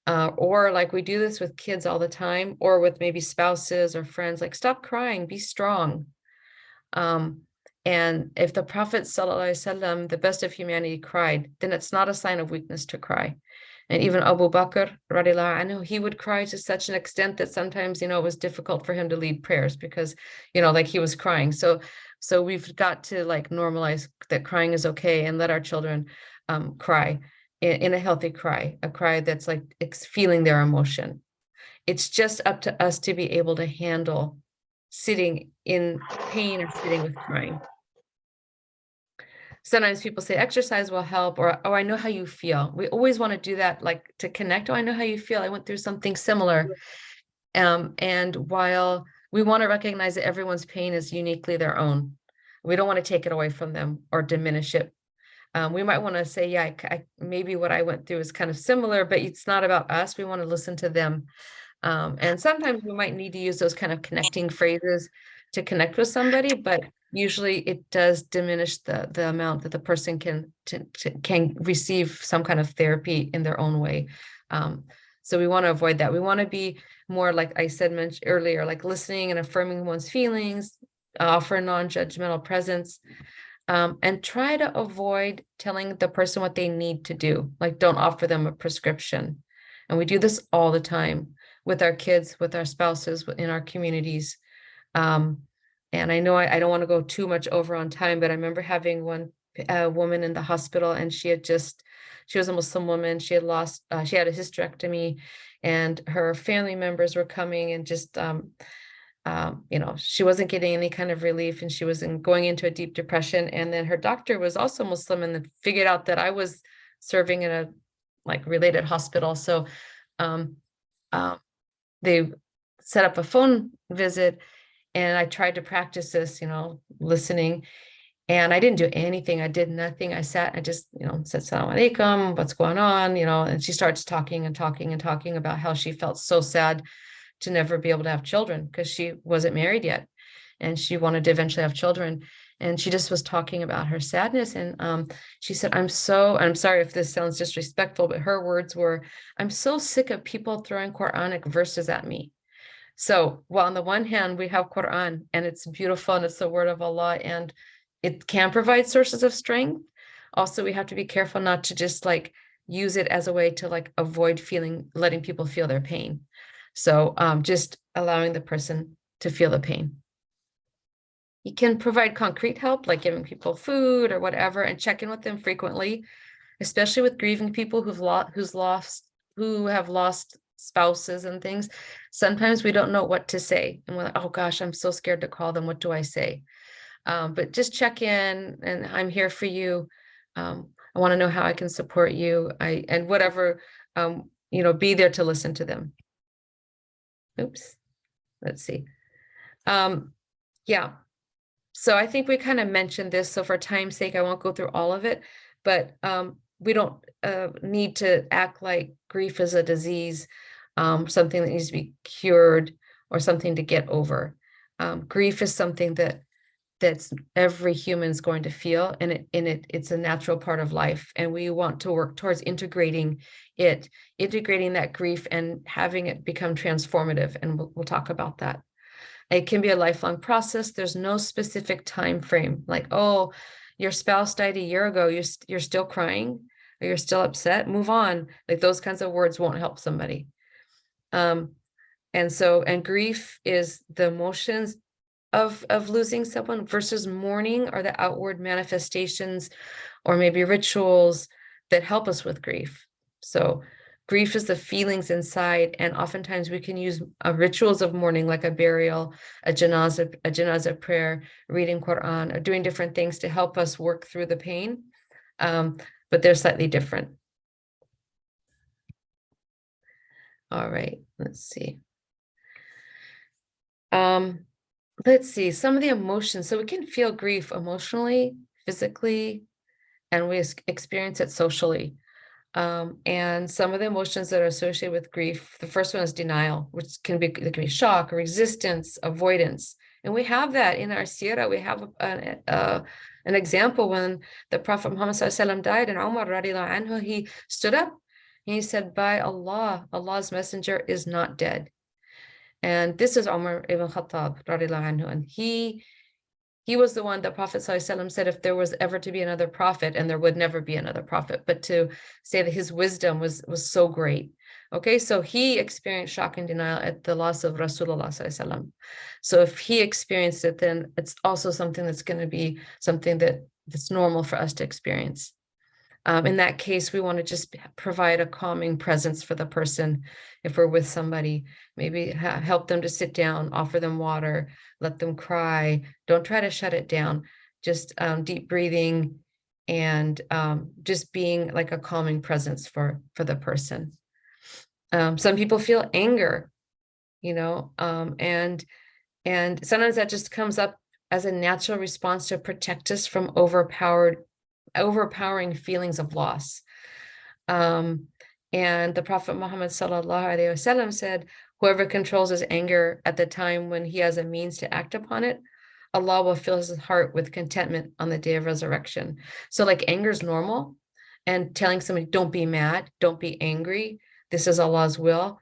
Or like we do this with kids all the time, or with maybe spouses or friends, like, stop crying, be strong. And if the Prophet ﷺ, the best of humanity, cried, then it's not a sign of weakness to cry. And even Abu Bakr, radiallahu anhu, he would cry to such an extent that sometimes, it was difficult for him to lead prayers because, like he was crying. So we've got to like normalize that crying is okay, and let our children cry in a healthy cry, a cry that's like feeling their emotion. It's just up to us to be able to handle sitting in pain or sitting with crying. Sometimes people say exercise will help, or, oh, I know how you feel. We always want to do that, like to connect. Oh, I know how you feel. I went through something similar. And while we want to recognize that everyone's pain is uniquely their own, we don't want to take it away from them or diminish it. We might want to say, yeah, maybe what I went through is kind of similar, but it's not about us. We want to listen to them. And sometimes we might need to use those kind of connecting phrases to connect with somebody, but usually it does diminish the amount that the person can receive some kind of therapy in their own way. So we want to avoid that. We want to be more, like I said, mentioned earlier, like listening and affirming one's feelings, offer non-judgmental presence, and try to avoid telling the person what they need to do. Like, don't offer them a prescription. And we do this all the time with our kids, with our spouses, in our communities. And I know I don't want to go too much over on time, but I remember having one woman in the hospital, and she was a Muslim woman. She had she had a hysterectomy, and her family members were coming, and just, she wasn't getting any kind of relief, and she was going into a deep depression. And then her doctor was also Muslim, and then figured out that I was serving in a like related hospital. So they set up a phone visit, and I tried to practice this, listening, and I didn't do anything. I did nothing. I sat, I just, said, "Salam alaikum, what's going on?" And she starts talking and talking and talking about how she felt so sad to never be able to have children because she wasn't married yet, and she wanted to eventually have children. and she just was talking about her sadness. And she said, I'm sorry if this sounds disrespectful, but her words were, I'm so sick of people throwing Quranic verses at me. So, well, on the one hand, we have Quran, and it's beautiful, and it's the word of Allah, and it can provide sources of strength. Also, we have to be careful not to just like use it as a way to like avoid letting people feel their pain. So just allowing the person to feel the pain. You can provide concrete help, like giving people food or whatever, and check in with them frequently, especially with grieving people who have lost spouses and things. Sometimes we don't know what to say, and we're like, oh gosh, I'm so scared to call them. What do I say? But just check in, and I'm here for you. I want to know how I can support you. And whatever, be there to listen to them. Oops, let's see. Yeah. So I think we kind of mentioned this. So for time's sake, I won't go through all of it, but we don't need to act like grief is a disease, something that needs to be cured or something to get over. Grief is something that's every human's going to feel, and it's a natural part of life. And we want to work towards integrating that grief and having it become transformative. And we'll talk about that. It can be a lifelong process. There's no specific time frame, like, oh, your spouse died a year ago, you're still crying, or you're still upset, move on. Like those kinds of words won't help somebody. And grief is the emotions of losing someone, versus mourning are the outward manifestations or maybe rituals that help us with grief. So grief is the feelings inside, and oftentimes we can use rituals of mourning, like a burial, a janazah prayer, reading Quran, or doing different things to help us work through the pain, but they're slightly different. All right, let's see. Let's see some of the emotions. So we can feel grief emotionally, physically, and we experience it socially. And some of the emotions that are associated with grief, the first one is denial, which can be shock, resistance, avoidance. And we have that in our seerah. We have an example when the Prophet Muhammad ﷺ died, and Umar radiallahu anhu, he stood up and he said, by Allah, Allah's messenger is not dead. And this is Umar ibn Khattab radiallahu anhu, and he was the one, the Prophet ﷺ said, if there was ever to be another prophet, and there would never be another prophet, but to say that his wisdom was so great. Okay, so he experienced shock and denial at the loss of Rasulullah ﷺ. So if he experienced it, then it's also something that's going to be something that's normal for us to experience. In that case, we want to just provide a calming presence for the person. If we're with somebody, maybe help them to sit down, offer them water, let them cry. Don't try to shut it down. Just deep breathing and just being like a calming presence for the person. Some people feel anger, and sometimes that just comes up as a natural response to protect us from overpowering feelings of loss. And the Prophet Muhammad ﷺ said, whoever controls his anger at the time when he has a means to act upon it, Allah will fill his heart with contentment on the day of resurrection. So like anger is normal, and telling somebody, don't be mad, don't be angry, this is Allah's will.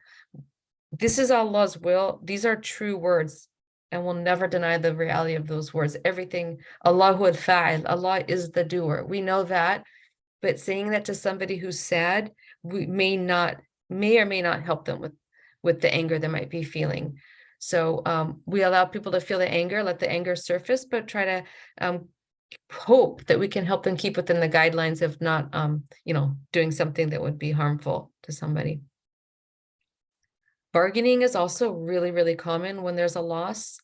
This is Allah's will. These are true words, and we'll never deny the reality of those words. Everything, Allahu al-fa'il, Allah is the doer. We know that, but saying that to somebody who's sad, we may or may not help them with the anger they might be feeling. So we allow people to feel the anger, let the anger surface, but try to hope that we can help them keep within the guidelines of not, doing something that would be harmful to somebody. Bargaining is also really, really common when there's a loss,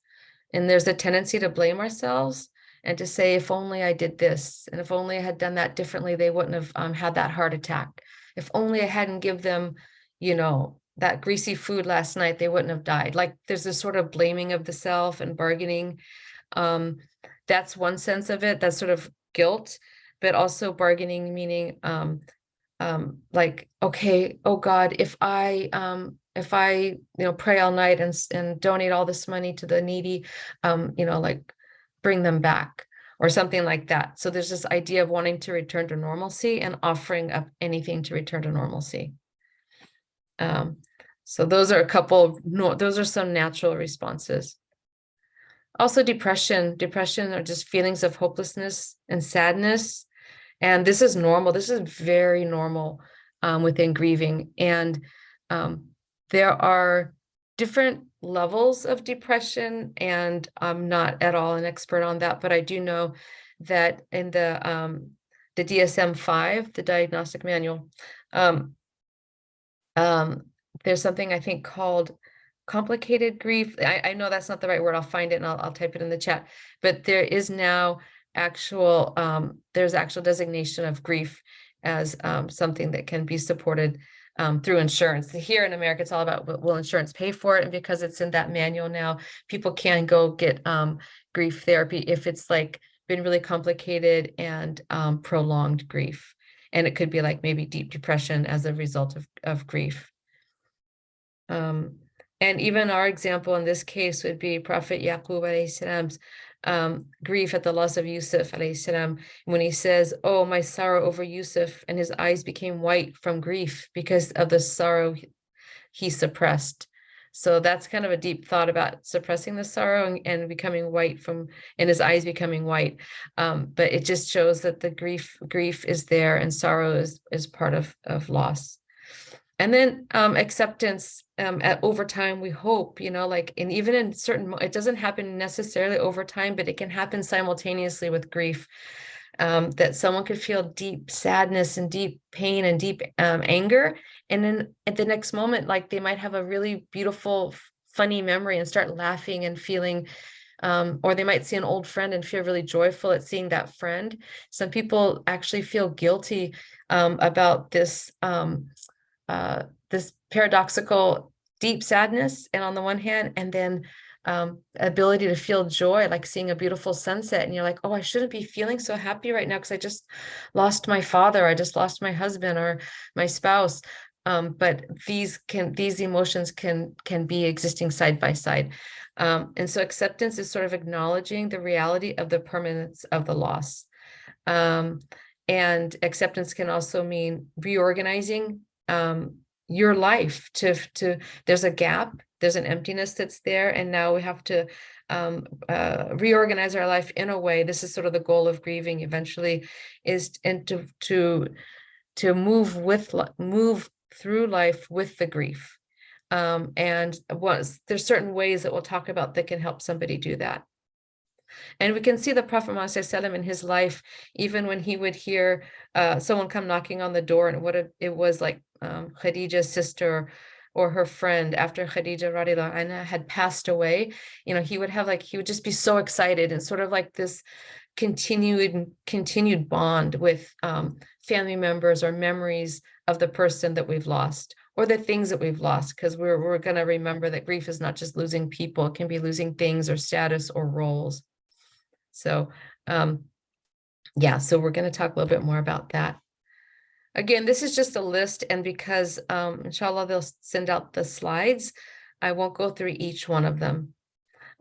and there's a tendency to blame ourselves and to say, if only I did this, and if only I had done that differently, they wouldn't have had that heart attack. If only I hadn't give them, that greasy food last night, they wouldn't have died. Like there's this sort of blaming of the self and bargaining. That's one sense of it. That's sort of guilt, but also bargaining, meaning like, okay, oh God, if I pray all night and donate all this money to the needy, like bring them back. or something like that. So there's this idea of wanting to return to normalcy and offering up anything to return to normalcy. So those are those are some natural responses. Also depression are just feelings of hopelessness and sadness. And this is normal. This is very normal within grieving. And there are different levels of depression, and I'm not at all an expert on that, but I do know that in the DSM-5, the diagnostic manual, there's something I think called complicated grief. I know that's not the right word. I'll find it and I'll type it in the chat. But there is now there's actual designation of grief as something that can be supported through insurance. Here in America, it's all about will insurance pay for it? And because it's in that manual now, people can go get grief therapy if it's like been really complicated and prolonged grief. And it could be like maybe deep depression as a result of grief. And even our example in this case would be Prophet Yaqub alayhi salam's grief at the loss of Yusuf alayhi salam, when he says, "Oh, my sorrow over Yusuf," and his eyes became white from grief because of the sorrow he suppressed. So that's kind of a deep thought about suppressing the sorrow and becoming white and his eyes becoming white. But it just shows that the grief is there, and sorrow is part of loss. And then acceptance over time, we hope, and even in certain, it doesn't happen necessarily over time, but it can happen simultaneously with grief, that someone could feel deep sadness and deep pain and deep anger. And then at the next moment, like they might have a really beautiful, funny memory and start laughing and feeling, or they might see an old friend and feel really joyful at seeing that friend. Some people actually feel guilty about this paradoxical deep sadness, and on the one hand, and then ability to feel joy, like seeing a beautiful sunset, and you're like, oh, I shouldn't be feeling so happy right now because I just lost my father, I just lost my husband or my spouse. But these emotions can be existing side by side. And so acceptance is sort of acknowledging the reality of the permanence of the loss. And acceptance can also mean reorganizing your life there's a gap, there's an emptiness that's there, and now we have to reorganize our life in a way. This is sort of the goal of grieving eventually, is to move through life with the grief. And there's certain ways that we'll talk about that can help somebody do that. And we can see the Prophet Muhammad in his life, even when he would hear someone come knocking on the door, and it was like Khadija's sister or her friend after Khadija radiallahu anha had passed away, he would just be so excited, and sort of like this continued bond with family members or memories of the person that we've lost or the things that we've lost, because we're going to remember that grief is not just losing people, it can be losing things or status or roles. So so we're going to talk a little bit more about that. Again, this is just a list, and because inshallah they'll send out the slides, I won't go through each one of them.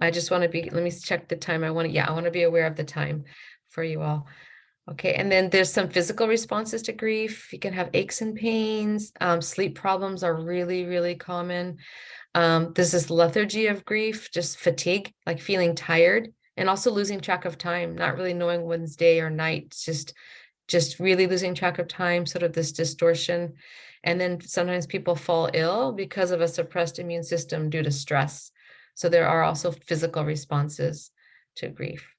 I just want to let me check the time. I want to be aware of the time for you all. Okay, and then there's some physical responses to grief. You can have aches and pains. Sleep problems are really, really common. There's this lethargy of grief, just fatigue, like feeling tired, and also losing track of time, not really knowing when's day or night, just really losing track of time, sort of this distortion. And then sometimes people fall ill because of a suppressed immune system due to stress. So there are also physical responses to grief.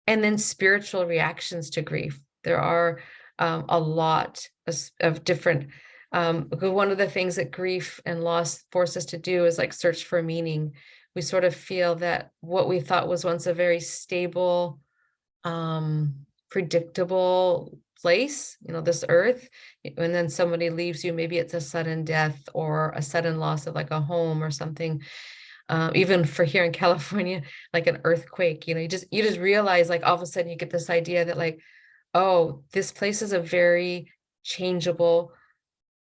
And then spiritual reactions to grief. There are a lot of different, one of the things that grief and loss force us to do is like search for meaning. We sort of feel that what we thought was once a very stable, predictable place, this earth, and then somebody leaves you, maybe it's a sudden death or a sudden loss of like a home or something. Even for here in California, like an earthquake, you just realize, like all of a sudden you get this idea that like, oh, this place is a very changeable,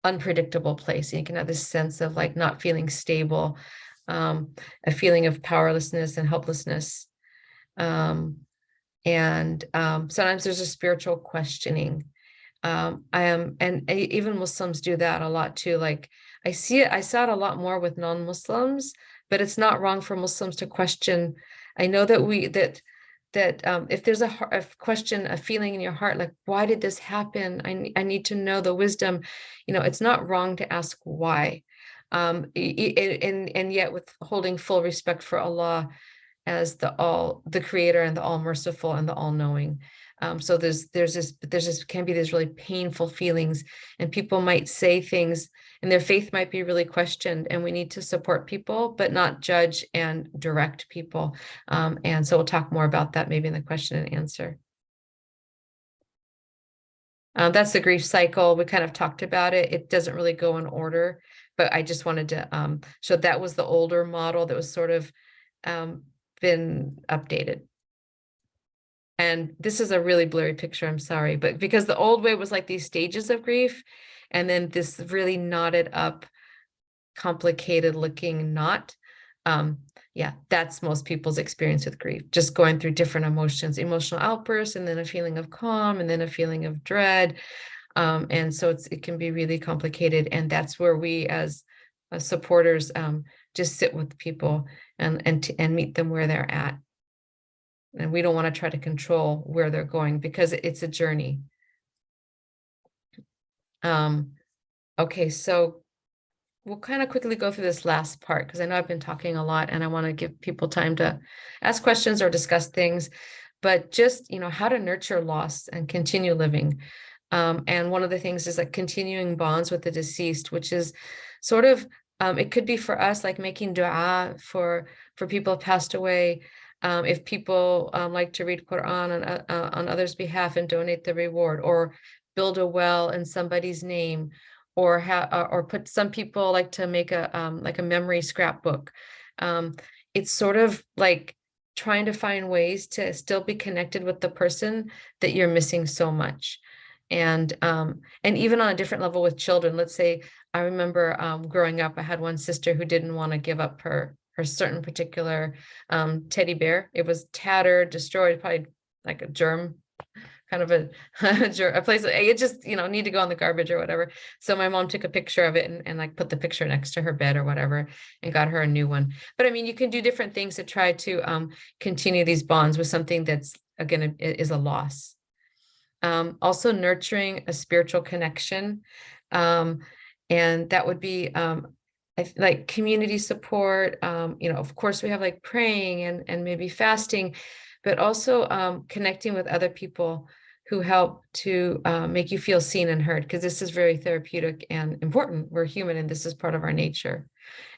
unpredictable place. And you can have this sense of like not feeling stable, a feeling of powerlessness and helplessness. And sometimes there's a spiritual questioning. Even Muslims do that a lot too. Like I saw it a lot more with non-Muslims, but it's not wrong for Muslims to question. I know that if there's a question, a feeling in your heart, like, why did this happen? I need to know the wisdom. It's not wrong to ask why. And yet with holding full respect for Allah as the creator and the all merciful and the all knowing. So there's can be these really painful feelings, and people might say things and their faith might be really questioned, and we need to support people, but not judge and direct people. And so we'll talk more about that maybe in the question and answer. That's the grief cycle. We kind of talked about it. It doesn't really go in order, but I just wanted to show that was the older model that was sort of been updated. And this is a really blurry picture, I'm sorry, but because the old way was like these stages of grief, and then this really knotted up, complicated looking knot. Yeah, that's most people's experience with grief, just going through different emotions, emotional outbursts, and then a feeling of calm, and then a feeling of dread. And so it can be really complicated. And that's where we as supporters just sit with people and meet them where they're at. And we don't want to try to control where they're going, because it's a journey. Okay, so we'll kind of quickly go through this last part, because I know I've been talking a lot and I want to give people time to ask questions or discuss things, but just, how to nurture loss and continue living. And one of the things is like continuing bonds with the deceased, which is sort of, it could be for us like making dua for people who passed away. If people like to read Quran on others' behalf and donate the reward, or build a well in somebody's name, or put, some people like to make a memory scrapbook. It's sort of like trying to find ways to still be connected with the person that you're missing so much. And even on a different level with children, let's say, I remember growing up, I had one sister who didn't want to give up her certain particular teddy bear. It was tattered, destroyed, probably like a germ, kind of a place, it just, need to go in the garbage or whatever. So my mom took a picture of it and like put the picture next to her bed or whatever, and got her a new one. But I mean, you can do different things to try to continue these bonds with something that's, again, is a loss. Also nurturing a spiritual connection. And that would be like community support. Of course we have like praying and maybe fasting, but also connecting with other people who help to make you feel seen and heard, because this is very therapeutic and important. We're human and this is part of our nature.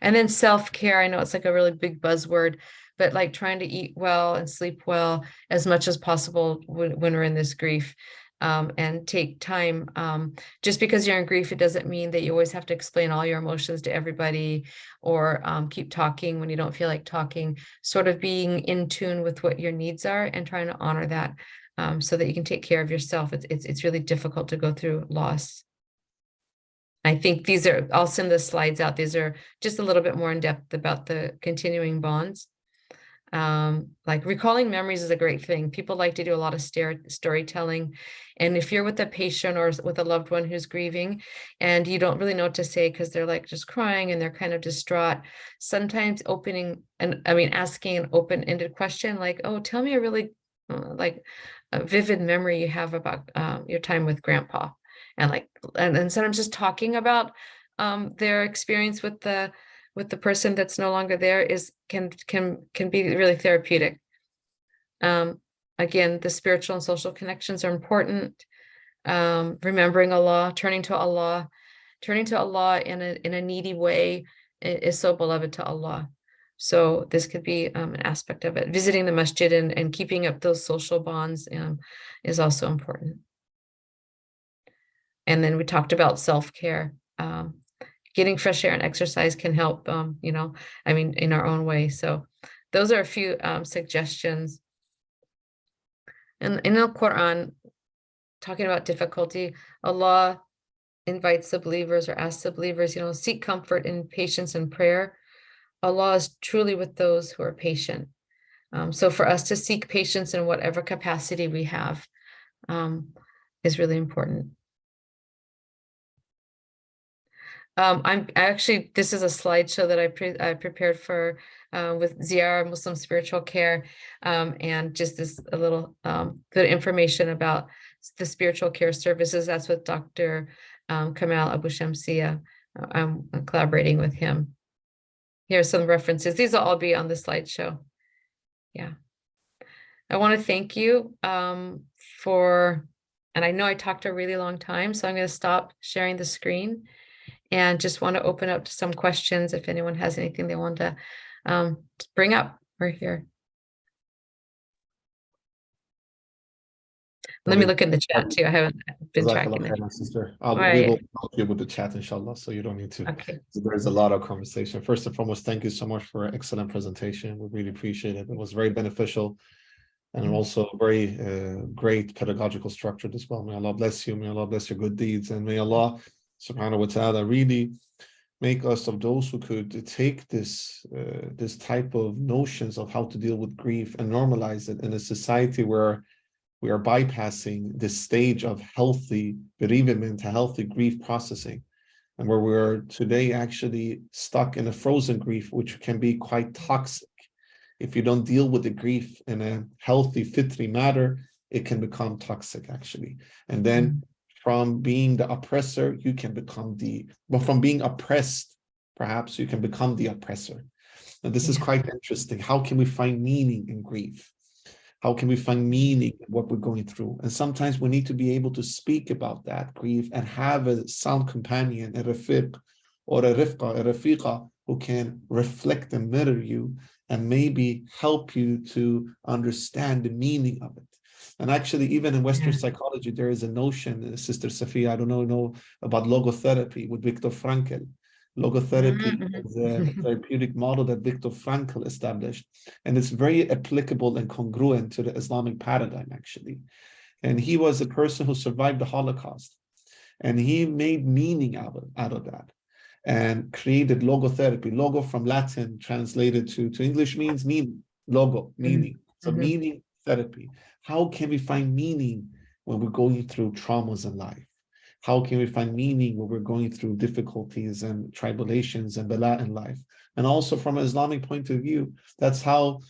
And then self-care, I know it's like a really big buzzword, but like trying to eat well and sleep well as much as possible when we're in this grief. And take time. Just because you're in grief, it doesn't mean that you always have to explain all your emotions to everybody, or keep talking when you don't feel like talking. Sort of being in tune with what your needs are and trying to honor that, so that you can take care of yourself. It's really difficult to go through loss. I think these are, I'll send the slides out. These are just a little bit more in depth about the continuing bonds. Like recalling memories is a great thing. People like to do a lot of storytelling. And if you're with a patient or with a loved one who's grieving and you don't really know what to say because they're like just crying and they're kind of distraught, sometimes asking an open-ended question like, oh, tell me a really like a vivid memory you have about your time with grandpa. And sometimes just talking about their experience with the person that's no longer there can be really therapeutic. Again, the spiritual and social connections are important. Remembering Allah, turning to Allah in a needy way is so beloved to Allah. So this could be an aspect of it. Visiting the masjid and keeping up those social bonds is also important. And then we talked about self-care. Getting fresh air and exercise can help, in our own way. So those are a few suggestions. And in the Quran, talking about difficulty, Allah invites the believers or asks the believers, seek comfort in patience and prayer. Allah is truly with those who are patient. So for us to seek patience in whatever capacity we have is really important. I'm actually, this is a slideshow that I prepared for with Ziyara Muslim Spiritual Care, and just this a little good information about the spiritual care services. That's with Dr. Kamal Abu Shamsia. I'm collaborating with him. Here are some references. These will all be on the slideshow. Yeah. I want to thank you for, and I know I talked a really long time, so I'm going to stop sharing the screen and just want to open up to some questions if anyone has anything they want to bring up. We're here. Let me look in the chat too. I haven't been tracking it. My sister. We will help you with the chat, inshallah, so you don't need to. Okay. There's a lot of conversation. First and foremost, thank you so much for an excellent presentation. We really appreciate it. It was very beneficial and also very great pedagogical structure as well. May Allah bless you. May Allah bless your good deeds. And may Allah subhanahu wa ta'ala really make us of those who could take this this type of notions of how to deal with grief and normalize it in a society where we are bypassing this stage of healthy bereavement, healthy grief processing, and where we're today actually stuck in a frozen grief, which can be quite toxic. If you don't deal with the grief in a healthy, fitri manner, it can become toxic actually. And then from being the oppressor, you can become from being oppressed, perhaps you can become the oppressor. And this is quite interesting. How can we find meaning in grief? How can we find meaning in what we're going through? And sometimes we need to be able to speak about that grief and have a sound companion, a rafiq, or a rifqa, a rafiqa, who can reflect and mirror you and maybe help you to understand the meaning of it. And actually, even in Western psychology, there is a notion, Sister Safiyyah, I don't know about logotherapy with Viktor Frankl. Logotherapy is a therapeutic model that Viktor Frankl established, and it's very applicable and congruent to the Islamic paradigm, actually. And he was a person who survived the Holocaust, and he made meaning out of that and created logotherapy. Logo from Latin translated to English means meaning, logo, meaning. So meaning therapy. How can we find meaning when we're going through traumas in life? How can we find meaning when we're going through difficulties and tribulations and bala in life? And also from an Islamic point of view, that's how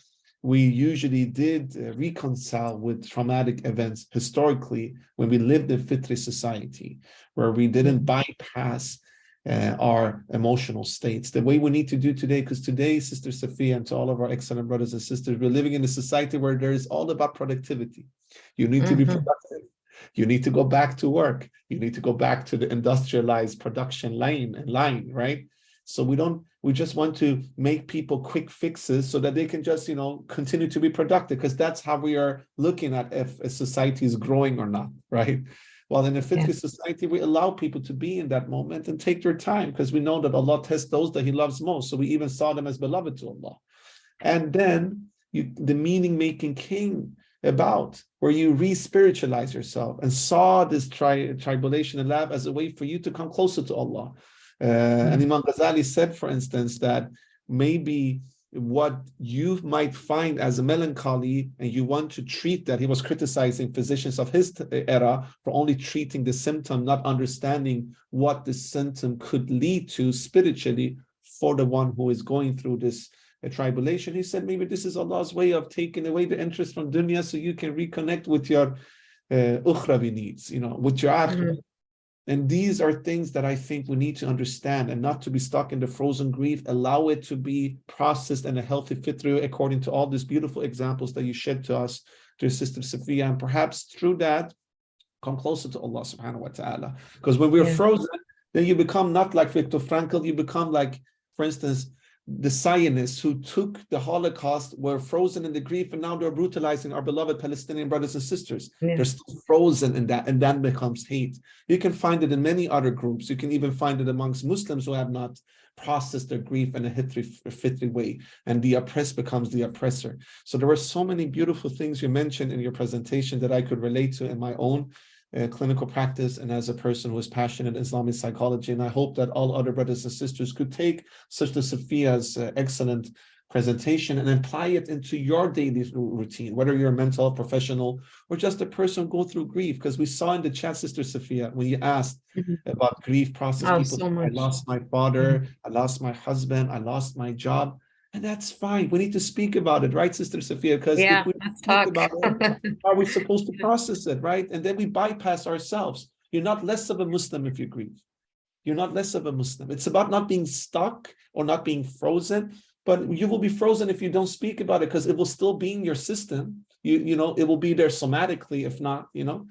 we usually did reconcile with traumatic events historically when we lived in fitri society, where we didn't bypass our emotional states the way we need to do today. Because today, Sister Safiyyah, and to all of our excellent brothers and sisters, we're living in a society where there is all about productivity. You need to be productive. You need to go back to work. You need to go back to the industrialized production line, right? So we just want to make people quick fixes so that they can just, continue to be productive, because that's how we are looking at if a society is growing or not, right? Well, in a fitri society, we allow people to be in that moment and take their time, because we know that Allah tests those that He loves most. So we even saw them as beloved to Allah. And then the meaning-making came about, where you re-spiritualize yourself and saw this tribulation and love as a way for you to come closer to Allah. And Imam Ghazali said, for instance, that maybe what you might find as a melancholy and you want to treat that, he was criticizing physicians of his era for only treating the symptom, not understanding what the symptom could lead to spiritually for the one who is going through this tribulation. He said, maybe this is Allah's way of taking away the interest from dunya so you can reconnect with your ukhrawi needs, with your akhirah. And these are things that I think we need to understand, and not to be stuck in the frozen grief. Allow it to be processed in a healthy fitri according to all these beautiful examples that you shed to us, to Sister Safiyyah, and perhaps through that come closer to Allah subhanahu wa ta'ala. Because when we're frozen, then you become not like Viktor Frankl, you become like, for instance, the Zionists who took the Holocaust, were frozen in the grief, and now they're brutalizing our beloved Palestinian brothers and sisters. They're still frozen in that, and that becomes hate. You can find it in many other groups. You can even find it amongst Muslims who have not processed their grief in a fitri way, and the oppressed becomes the oppressor. So there were so many beautiful things you mentioned in your presentation that I could relate to in my own clinical practice and as a person who is passionate in Islamic psychology. And I hope that all other brothers and sisters could take Sister Safiyyah's excellent presentation and apply it into your daily routine, whether you're a mental health professional or just a person go through grief. Because we saw in the chat, Sister Safiyyah, when you asked about grief process, Oh, people so say, I much. lost my father, I lost my husband, I lost my job. And that's fine. We need to speak about it, right, Sister Safiyyah? Because if we Let's speak talk. about it, how are we supposed to process it, right? And then we bypass ourselves. You're not less of a Muslim if you grieve. You're not less of a Muslim. It's about not being stuck or not being frozen, but you will be frozen if you don't speak about it, because it will still be in your system. You know, it will be there somatically, if not, you know.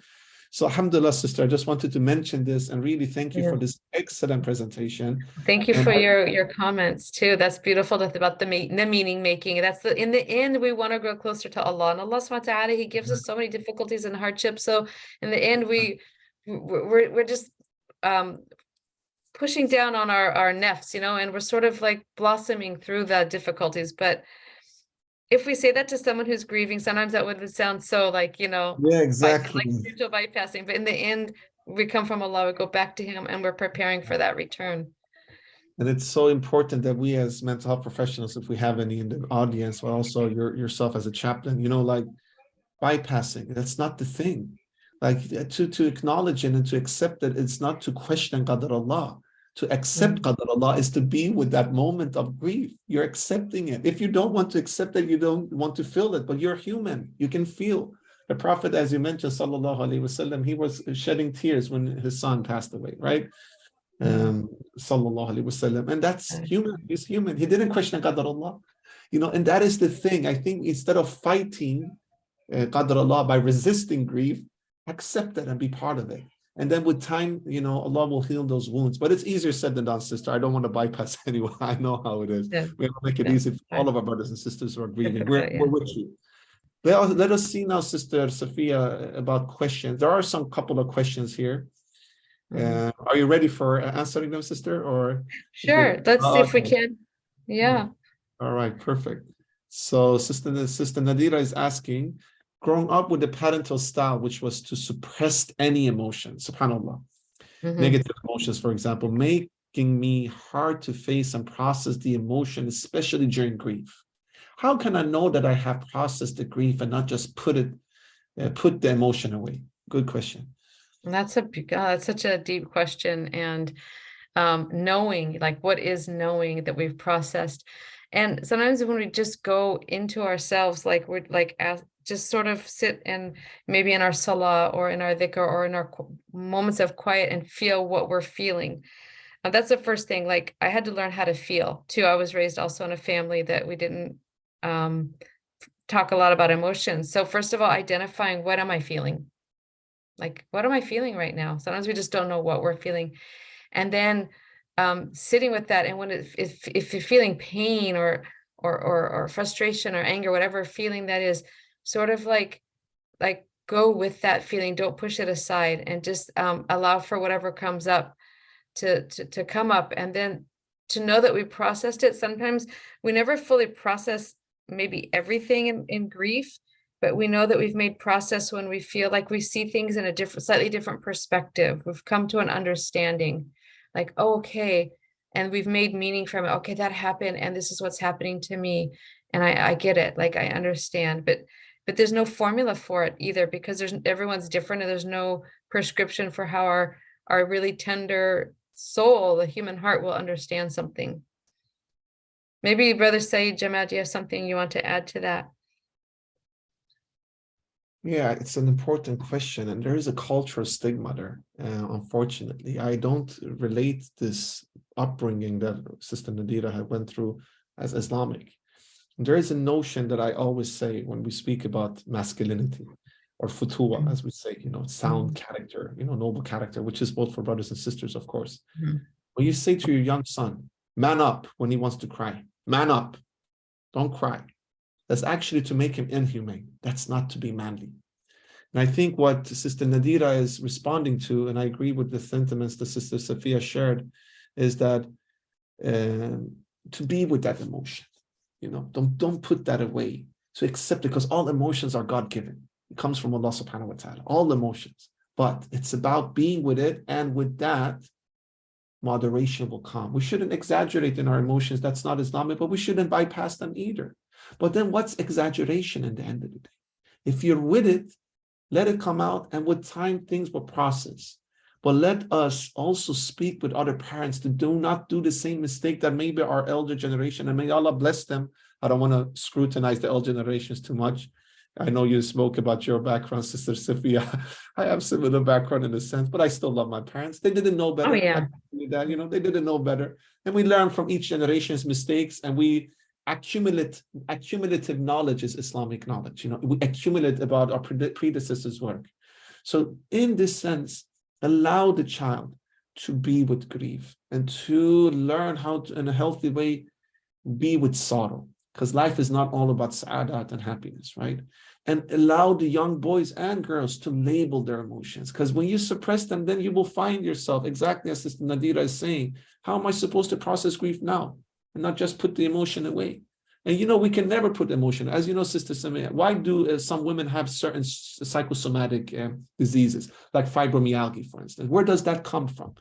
So alhamdulillah, sister, I just wanted to mention this and really thank you for this excellent presentation. Thank you And for your comments too. That's beautiful about the meaning making. That's in the end, we want to grow closer to Allah. And Allah subhanahu wa ta'ala, He gives us so many difficulties and hardships. So in the end, we're just pushing down on our nafs, you know, and we're sort of like blossoming through the difficulties. But if we say that to someone who's grieving, sometimes that would sound so like, you know, yeah, exactly. like spiritual bypassing. But in the end, we come from Allah, we go back to Him, and we're preparing for that return. And it's so important that we as mental health professionals, if we have any in the audience, but also yourself as a chaplain, you know, like bypassing, that's not the thing. Like to acknowledge it and to accept that it's not to question Qadr Allah. To accept Qadr Allah is to be with that moment of grief. You're accepting it. If you don't want to accept it, you don't want to feel it, but you're human. You can feel. The Prophet, as you mentioned, sallallahu alaihi wasallam, he was shedding tears when his son passed away, right? Sallallahu alaihi wasallam. And that's human. He's human. He didn't question Qadr Allah. You know, and that is the thing. I think instead of fighting Qadr Allah by resisting grief, accept it and be part of it. And then with time, you know, Allah will heal those wounds. But it's easier said than done, sister. I don't want to bypass anyone. I know how it is. We have to make it easy for all of our brothers and sisters who are grieving. We're with you. Let us see now, Sister Safiyyah, about questions. There are some couple of questions here. Are you ready for answering them, sister? Or sure, let's see if we can. Yeah. All right, perfect. So Sister Nadira is asking, growing up with the parental style, which was to suppress any emotion, subhanAllah, negative emotions, for example, making me hard to face and process the emotion, especially during grief. How can I know that I have processed the grief and not just put the emotion away? Good question. That's such a deep question. And knowing, like, what is knowing that we've processed? And sometimes when we just go into ourselves, like we're like just sort of sit and maybe in our salah or in our dhikr or in our moments of quiet and feel what we're feeling. That's the first thing. Like, I had to learn how to feel too. I was raised also in a family that we didn't talk a lot about emotions. So first of all, identifying, what am I feeling? Like, what am I feeling right now? Sometimes we just don't know what we're feeling. And then sitting with that. And when if you're feeling pain or frustration or anger, whatever feeling that is, sort of like go with that feeling. Don't push it aside, and just allow for whatever comes up to come up. And then to know that we processed it. Sometimes we never fully process maybe everything in grief, but we know that we've made process when we feel like we see things in a slightly different perspective. We've come to an understanding, like, oh, okay, and we've made meaning from it. Okay, that happened, and this is what's happening to me, and I get it, like, I understand. But there's no formula for it either, because everyone's different, and there's no prescription for how our really tender soul, the human heart, will understand something. Maybe Brother Saeed, Jamal, do you have something you want to add to that? Yeah, it's an important question, and there is a cultural stigma there. Unfortunately, I don't relate this upbringing that Sister Nadira had went through as Islamic. There is a notion that I always say when we speak about masculinity, or futuwa, as we say, you know, sound character, you know, noble character, which is both for brothers and sisters, of course. When you say to your young son, man up when he wants to cry, man up, don't cry. That's actually to make him inhumane. That's not to be manly. And I think what Sister Nadira is responding to, and I agree with the sentiments that Sister Safiyyah shared, is that to be with that emotion, you know, don't put that away, to accept it, because all emotions are God-given. It comes from Allah subhanahu wa ta'ala, all emotions. But it's about being with it, and with that, moderation will come. We shouldn't exaggerate in our emotions. That's not Islamic, but we shouldn't bypass them either. But then what's exaggeration in the end of the day? If you're with it, let it come out, and with time, things will process. But let us also speak with other parents to do not do the same mistake that maybe our elder generation, and may Allah bless them. I don't want to scrutinize the elder generations too much. I know you spoke about your background, Sister Safiyyah. I have similar background in a sense, but I still love my parents. They didn't know better. Oh yeah. That, they didn't know better. And we learn from each generation's mistakes, and we accumulative knowledge is Islamic knowledge. We accumulate about our predecessors' work. So in this sense, allow the child to be with grief and to learn how to, in a healthy way, be with sorrow, because life is not all about sa'adat and happiness, right? And allow the young boys and girls to label their emotions, because when you suppress them, then you will find yourself, exactly as Sister Nadira is saying, how am I supposed to process grief now and not just put the emotion away? And we can never put emotion. As you know, Sister Samia, why do some women have certain psychosomatic diseases, like fibromyalgia, for instance? Where does that come from?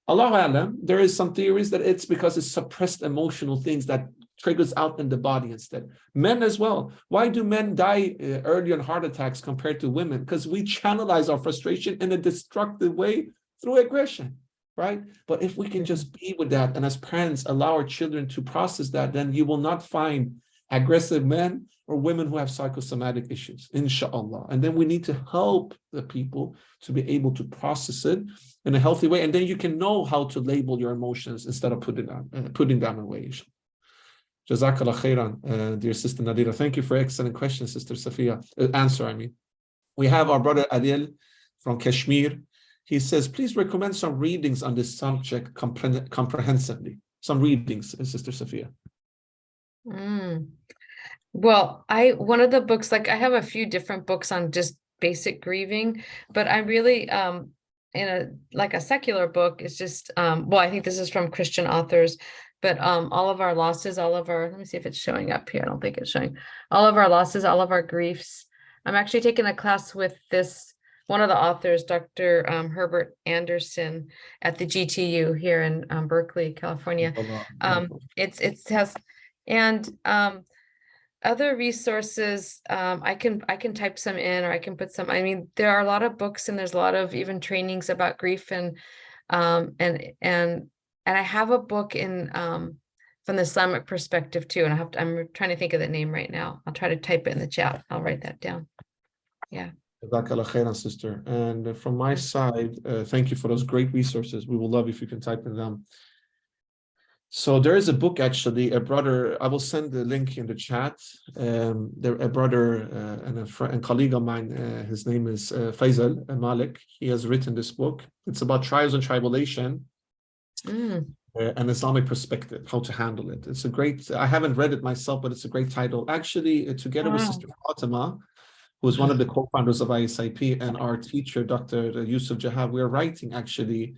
Allahu Alam, there is some theories that it's because it's suppressed emotional things that triggers out in the body instead. Men as well. Why do men die early on heart attacks compared to women? Because we channelize our frustration in a destructive way through aggression. Right? But if we can just be with that, and as parents allow our children to process that, then you will not find aggressive men or women who have psychosomatic issues, inshallah. And then we need to help the people to be able to process it in a healthy way. And then you can know how to label your emotions instead of putting them away. Jazakallah khairan, dear Sister Nadira. Thank you for excellent questions, Sister Safiyyah. Answer, I mean. We have our brother Adil from Kashmir. He says, please recommend some readings on this subject comprehensively. Some readings, Sister Safiyyah. Well, one of the books, like I have a few different books on just basic grieving, but I really in a secular book, it's just well, I think this is from Christian authors, but all of our losses, let me see if it's showing up here. I don't think it's showing. All of our losses, all of our griefs. I'm actually taking a class with one of the authors, Dr. Herbert Anderson, at the GTU here in Berkeley, California. It has, and other resources. I can type some in, or I can put some. I mean, there are a lot of books, and there's a lot of even trainings about grief, and I have a book in from the Islamic perspective too. And I'm trying to think of the name right now. I'll try to type it in the chat. I'll write that down. Yeah. Jazakallah khairan, sister. And from my side, thank you for those great resources. We will love if you can type in them. So there is a book, actually, a brother, I will send the link in the chat. A brother and a colleague of mine, his name is Faisal Malik. He has written this book. It's about trials and tribulation, an Islamic perspective, how to handle it. It's a great, I haven't read it myself, but it's a great title. Actually, together with Sister Fatima, who is one of the co-founders of ISIP, and our teacher, Dr. Yusuf Jahab, we're writing actually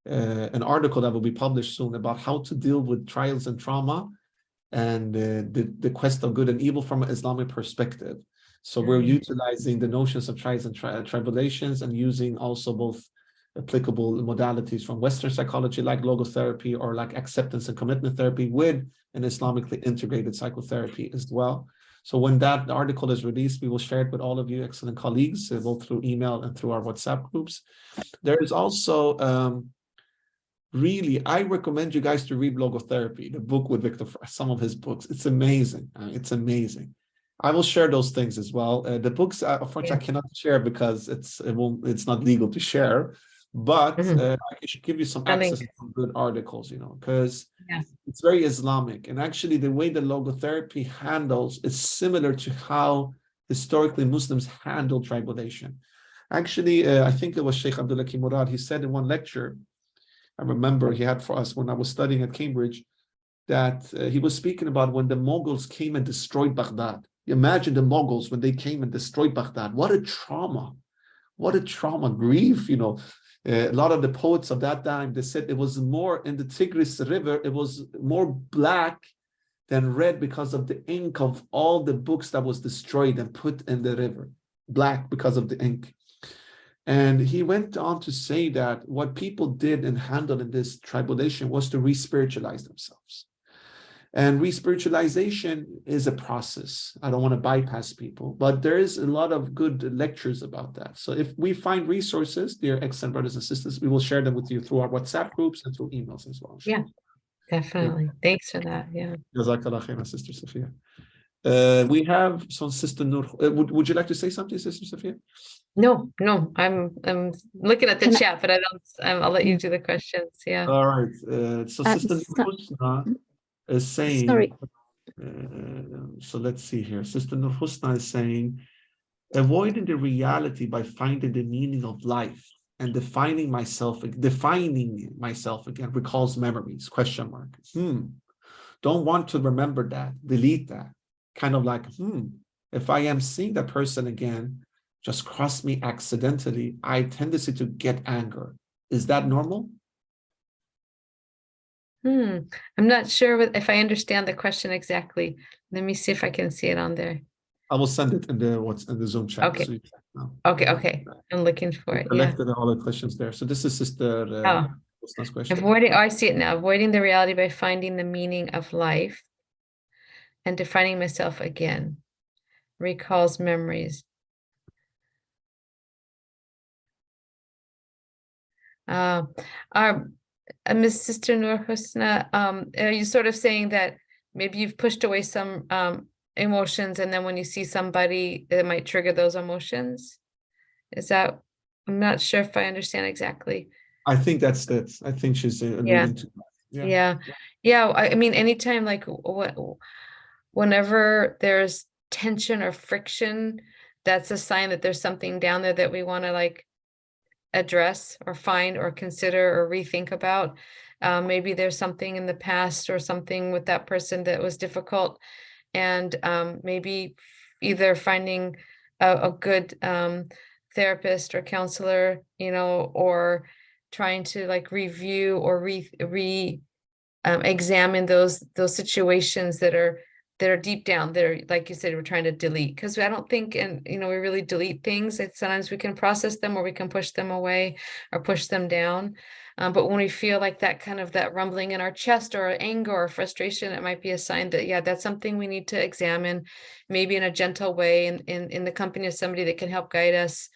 an article that will be published soon about how to deal with trials and trauma and the quest of good and evil from an Islamic perspective. So we're utilizing the notions of trials and tribulations, and using also both applicable modalities from Western psychology like logotherapy or like acceptance and commitment therapy with an Islamically integrated psychotherapy as well. So when that article is released, we will share it with all of you excellent colleagues, both through email and through our WhatsApp groups. There is also, really, I recommend you guys to read Logotherapy, the book with Victor, some of his books. It's amazing. It's amazing. I will share those things as well. The books, unfortunately, I cannot share because it's not legal to share. But I should give you some access to some good articles, because it's very Islamic. And actually, the way the logotherapy handles is similar to how historically Muslims handle tribulation. Actually, I think it was Sheikh Abdullah Murad. He said in one lecture, I remember he had for us when I was studying at Cambridge, that he was speaking about when the Mughals came and destroyed Baghdad. Imagine the Mughals when they came and destroyed Baghdad. What a trauma. What a trauma, grief, A lot of the poets of that time, they said it was more in the Tigris River, it was more black than red because of the ink of all the books that was destroyed and put in the river. Black because of the ink. And he went on to say that what people did and handled in this tribulation was to re-spiritualize themselves. And re-spiritualization is a process. I don't want to bypass people, but there is a lot of good lectures about that. So if we find resources, dear excellent brothers and sisters, we will share them with you through our WhatsApp groups and through emails as well. Yeah, definitely. Thanks for that. Yeah. Jazakallah khairan, Sister Safiyyah. We have some Sister Nur. Would you like to say something, Sister Safiyyah? No, I'm looking at the Can I- chat, but I'll let you do the questions. Yeah. All right. So Sister so- Husna is saying, Sorry. So let's see here. Sister Nur Husna is saying, avoiding the reality by finding the meaning of life and defining myself again recalls memories, question mark. Don't want to remember that, delete that. Kind of like, if I am seeing that person again, just cross me accidentally, I have tendency to get anger. Is that normal? I'm not sure if I understand the question exactly. Let me see if I can see it on there. I will send it in the Zoom chat. Okay. So you check now. Okay. I'm looking for it. Yeah. Collected all the questions there. So this is Sister Husna's question. I see it now. Avoiding the reality by finding the meaning of life and defining myself again. Recalls memories. Miss Sister Nur Husna, are you sort of saying that maybe you've pushed away some emotions, and then when you see somebody, it might trigger those emotions? Is that? I'm not sure if I understand exactly. I think that's it. I think she's alluding to that. Yeah. I mean, anytime, like whenever there's tension or friction, that's a sign that there's something down there that we want to like address or find or consider or rethink about. Maybe there's something in the past or something with that person that was difficult, and maybe either finding a good therapist or counselor, or trying to like review or examine those situations that are deep down there, like you said, we're trying to delete, because I don't think, we really delete things. Sometimes we can process them, or we can push them away or push them down. But when we feel like that rumbling in our chest, or anger or frustration, it might be a sign that, that's something we need to examine, maybe in a gentle way, in the company of somebody that can help guide us.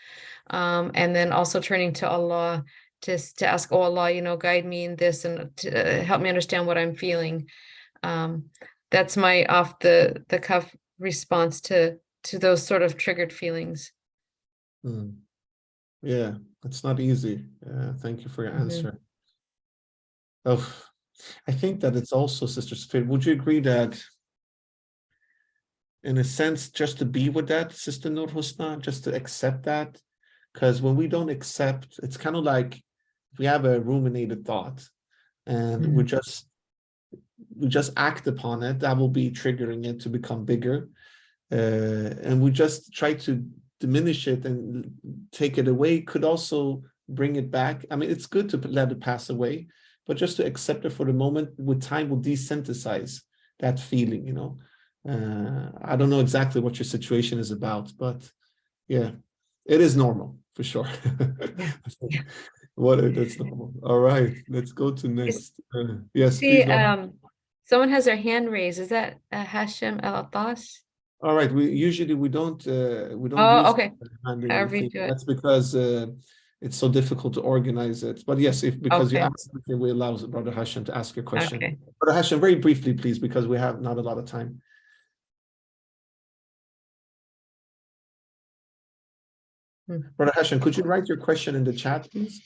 And then also turning to Allah to ask, oh Allah, guide me in this, and to help me understand what I'm feeling. That's my off the cuff response to those sort of triggered feelings. Yeah, it's not easy. Thank you for your answer. I think that it's also, Sister Sophia, would you agree that in a sense, just to be with that, Sister Nur Husna, just to accept that? Because when we don't accept, it's kind of like we have a ruminated thought and we just act upon it, that will be triggering it to become bigger. And we just try to diminish it and take it away, could also bring it back. I mean, it's good to let it pass away, but just to accept it for the moment, with time will desensitize that feeling, I don't know exactly what your situation is about, but yeah, it is normal for sure. That's normal. All right, let's go to next. Yes, See, please. someone has their hand raised. Is that Hashem Al-Attash? All right, we don't use okay. thing. That's because it's so difficult to organize it. But yes, because you asked, we allow Brother Hashem to ask your question. Okay. Brother Hashem, very briefly, please, because we have not a lot of time. Brother Hashem, could you write your question in the chat, please?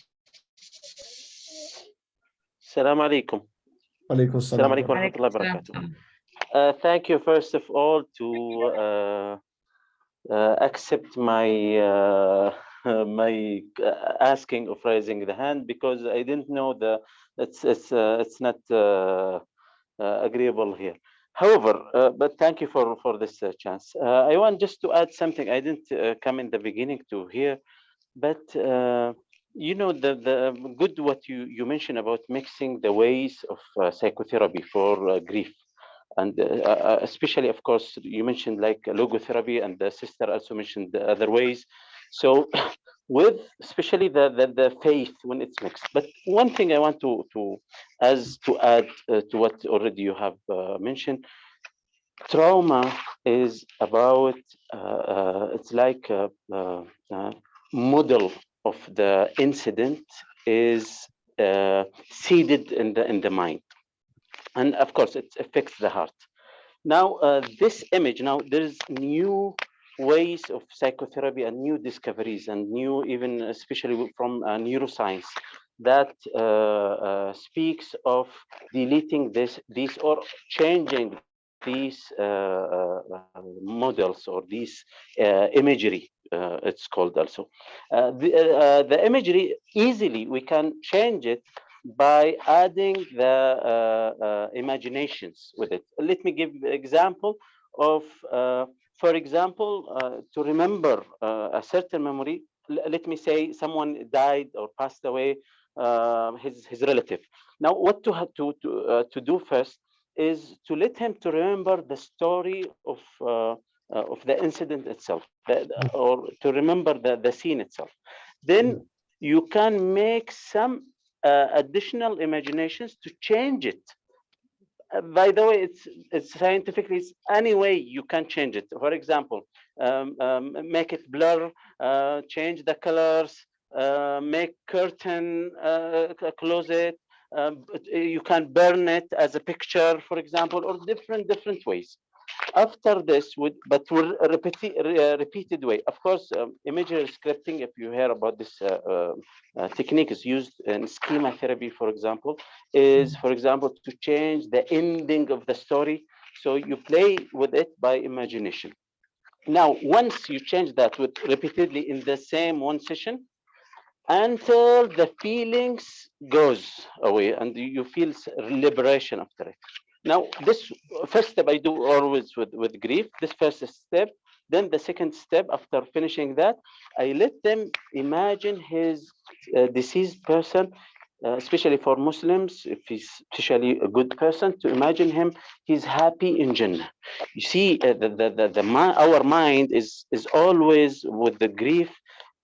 Assalamu alaikum. Assalamu alaikum wa rahmatullahi wa barakatuh. Thank you, first of all, to accept my my asking of raising the hand, because I didn't know it's not agreeable here. However, but thank you for this chance. I want just to add something. I didn't come in the beginning to hear, but the good what you mentioned about mixing the ways of psychotherapy for grief, and especially, of course, you mentioned like logotherapy, and the sister also mentioned the other ways. So with especially the faith when it's mixed. But one thing I want to add to what already you have mentioned, trauma is about it's like a model of the incident is seeded in the mind, and of course it affects the heart. Now this image, now there's new ways of psychotherapy and new discoveries and new, even especially from neuroscience, that speaks of deleting these or changing these models or these imagery, it's called also. The imagery, easily we can change it by adding the imaginations with it. Let me give example of, for example, to remember a certain memory. Let me say someone died or passed away, his relative. Now, what to do first is to let him to remember the story of the incident itself, or to remember the scene itself. Then you can make some additional imaginations to change it. By the way, it's scientifically, it's any way you can change it. For example, make it blur, change the colors, make curtain, close it. You can burn it as a picture, for example, or different ways. After this, but with a repeated way. Of course, imagery scripting, if you hear about this technique, is used in schema therapy, for example, is, for example, to change the ending of the story. So you play with it by imagination. Now, once you change that with repeatedly in the same one session, until the feelings goes away and you feel liberation after it. Now, this first step I do always with grief, this first step. Then the second step, after finishing that, I let them imagine his deceased person, especially for Muslims, if he's especially a good person, to imagine him, he's happy in Jannah. You see, our mind is always with the grief,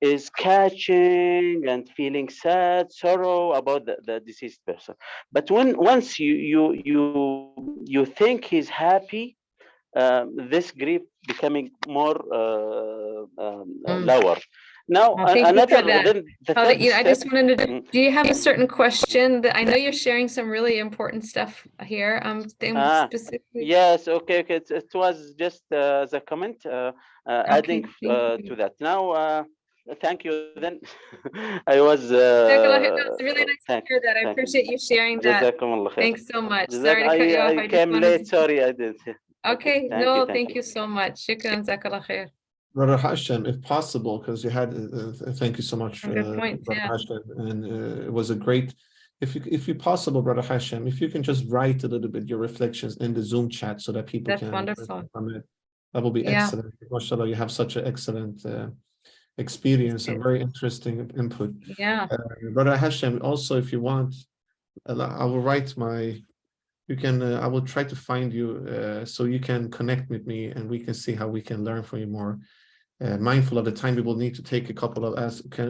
is catching and feeling sad, sorrow about the deceased person. But once you think he's happy, this grief becoming more lower. Now, thank you for that. then the third I just step. wanted to, do you have a certain question that I know you're sharing some really important stuff here? Specifically. Yes, okay. It was just as a comment, adding to that. Now, thank you. Then I was. It's really nice to hear that. I appreciate you sharing that. Jazakumullah khair. Thanks so much. Sorry to cut you off. I came late. Sorry, I did. Okay, no, thank you so much. Shukran, jazakallah khair. Brother Hashem, if possible, because you had, thank you so much, Good point, Brother yeah. Hashem, and it was a great, if you possible, Brother Hashem, if you can just write a little bit your reflections in the Zoom chat so that people That's can wonderful. comment. That will be Yeah. excellent. MashaAllah, you have such an excellent experience and very interesting input. Yeah. Brother Hashem, also, if you want, I will write my. You can. I will try to find you so you can connect with me and we can see how we can learn from you more. Mindful of the time, we will need to take a couple of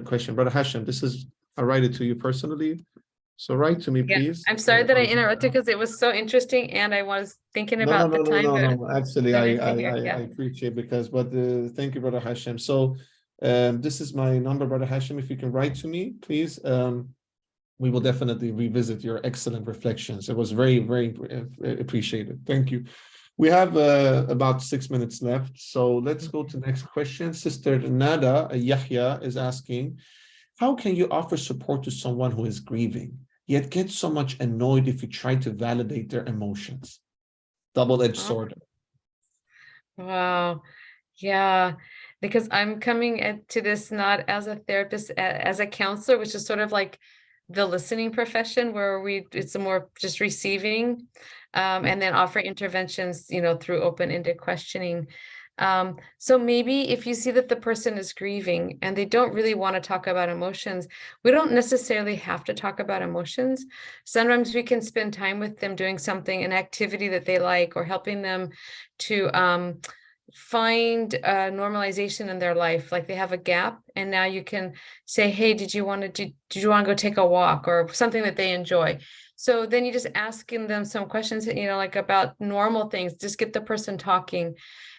questions. Brother Hashem, this is, I write it to you personally. So write to me, please. I'm sorry that I interrupted because it was so interesting and I was thinking about the time. No. Actually, I appreciate because, but thank you, Brother Hashem. So this is my number, Brother Hashem. If you can write to me, please. We will definitely revisit your excellent reflections. It was very, very appreciated. Thank you. We have about 6 minutes left. So let's go to the next question. Sister Nada Yahya is asking, how can you offer support to someone who is grieving, yet get so much annoyed if you try to validate their emotions? Double-edged sword. Wow. Yeah. Because I'm coming to this not as a therapist, as a counselor, which is sort of like the listening profession where it's a more just receiving and then offer interventions, through open-ended questioning. So maybe if you see that the person is grieving and they don't really want to talk about emotions, we don't necessarily have to talk about emotions. Sometimes we can spend time with them doing something, an activity that they like, or helping them to find normalization in their life, like they have a gap, and now you can say, hey, did you want to go take a walk, or something that they enjoy? So then you just asking them some questions, like about normal things, just get the person talking.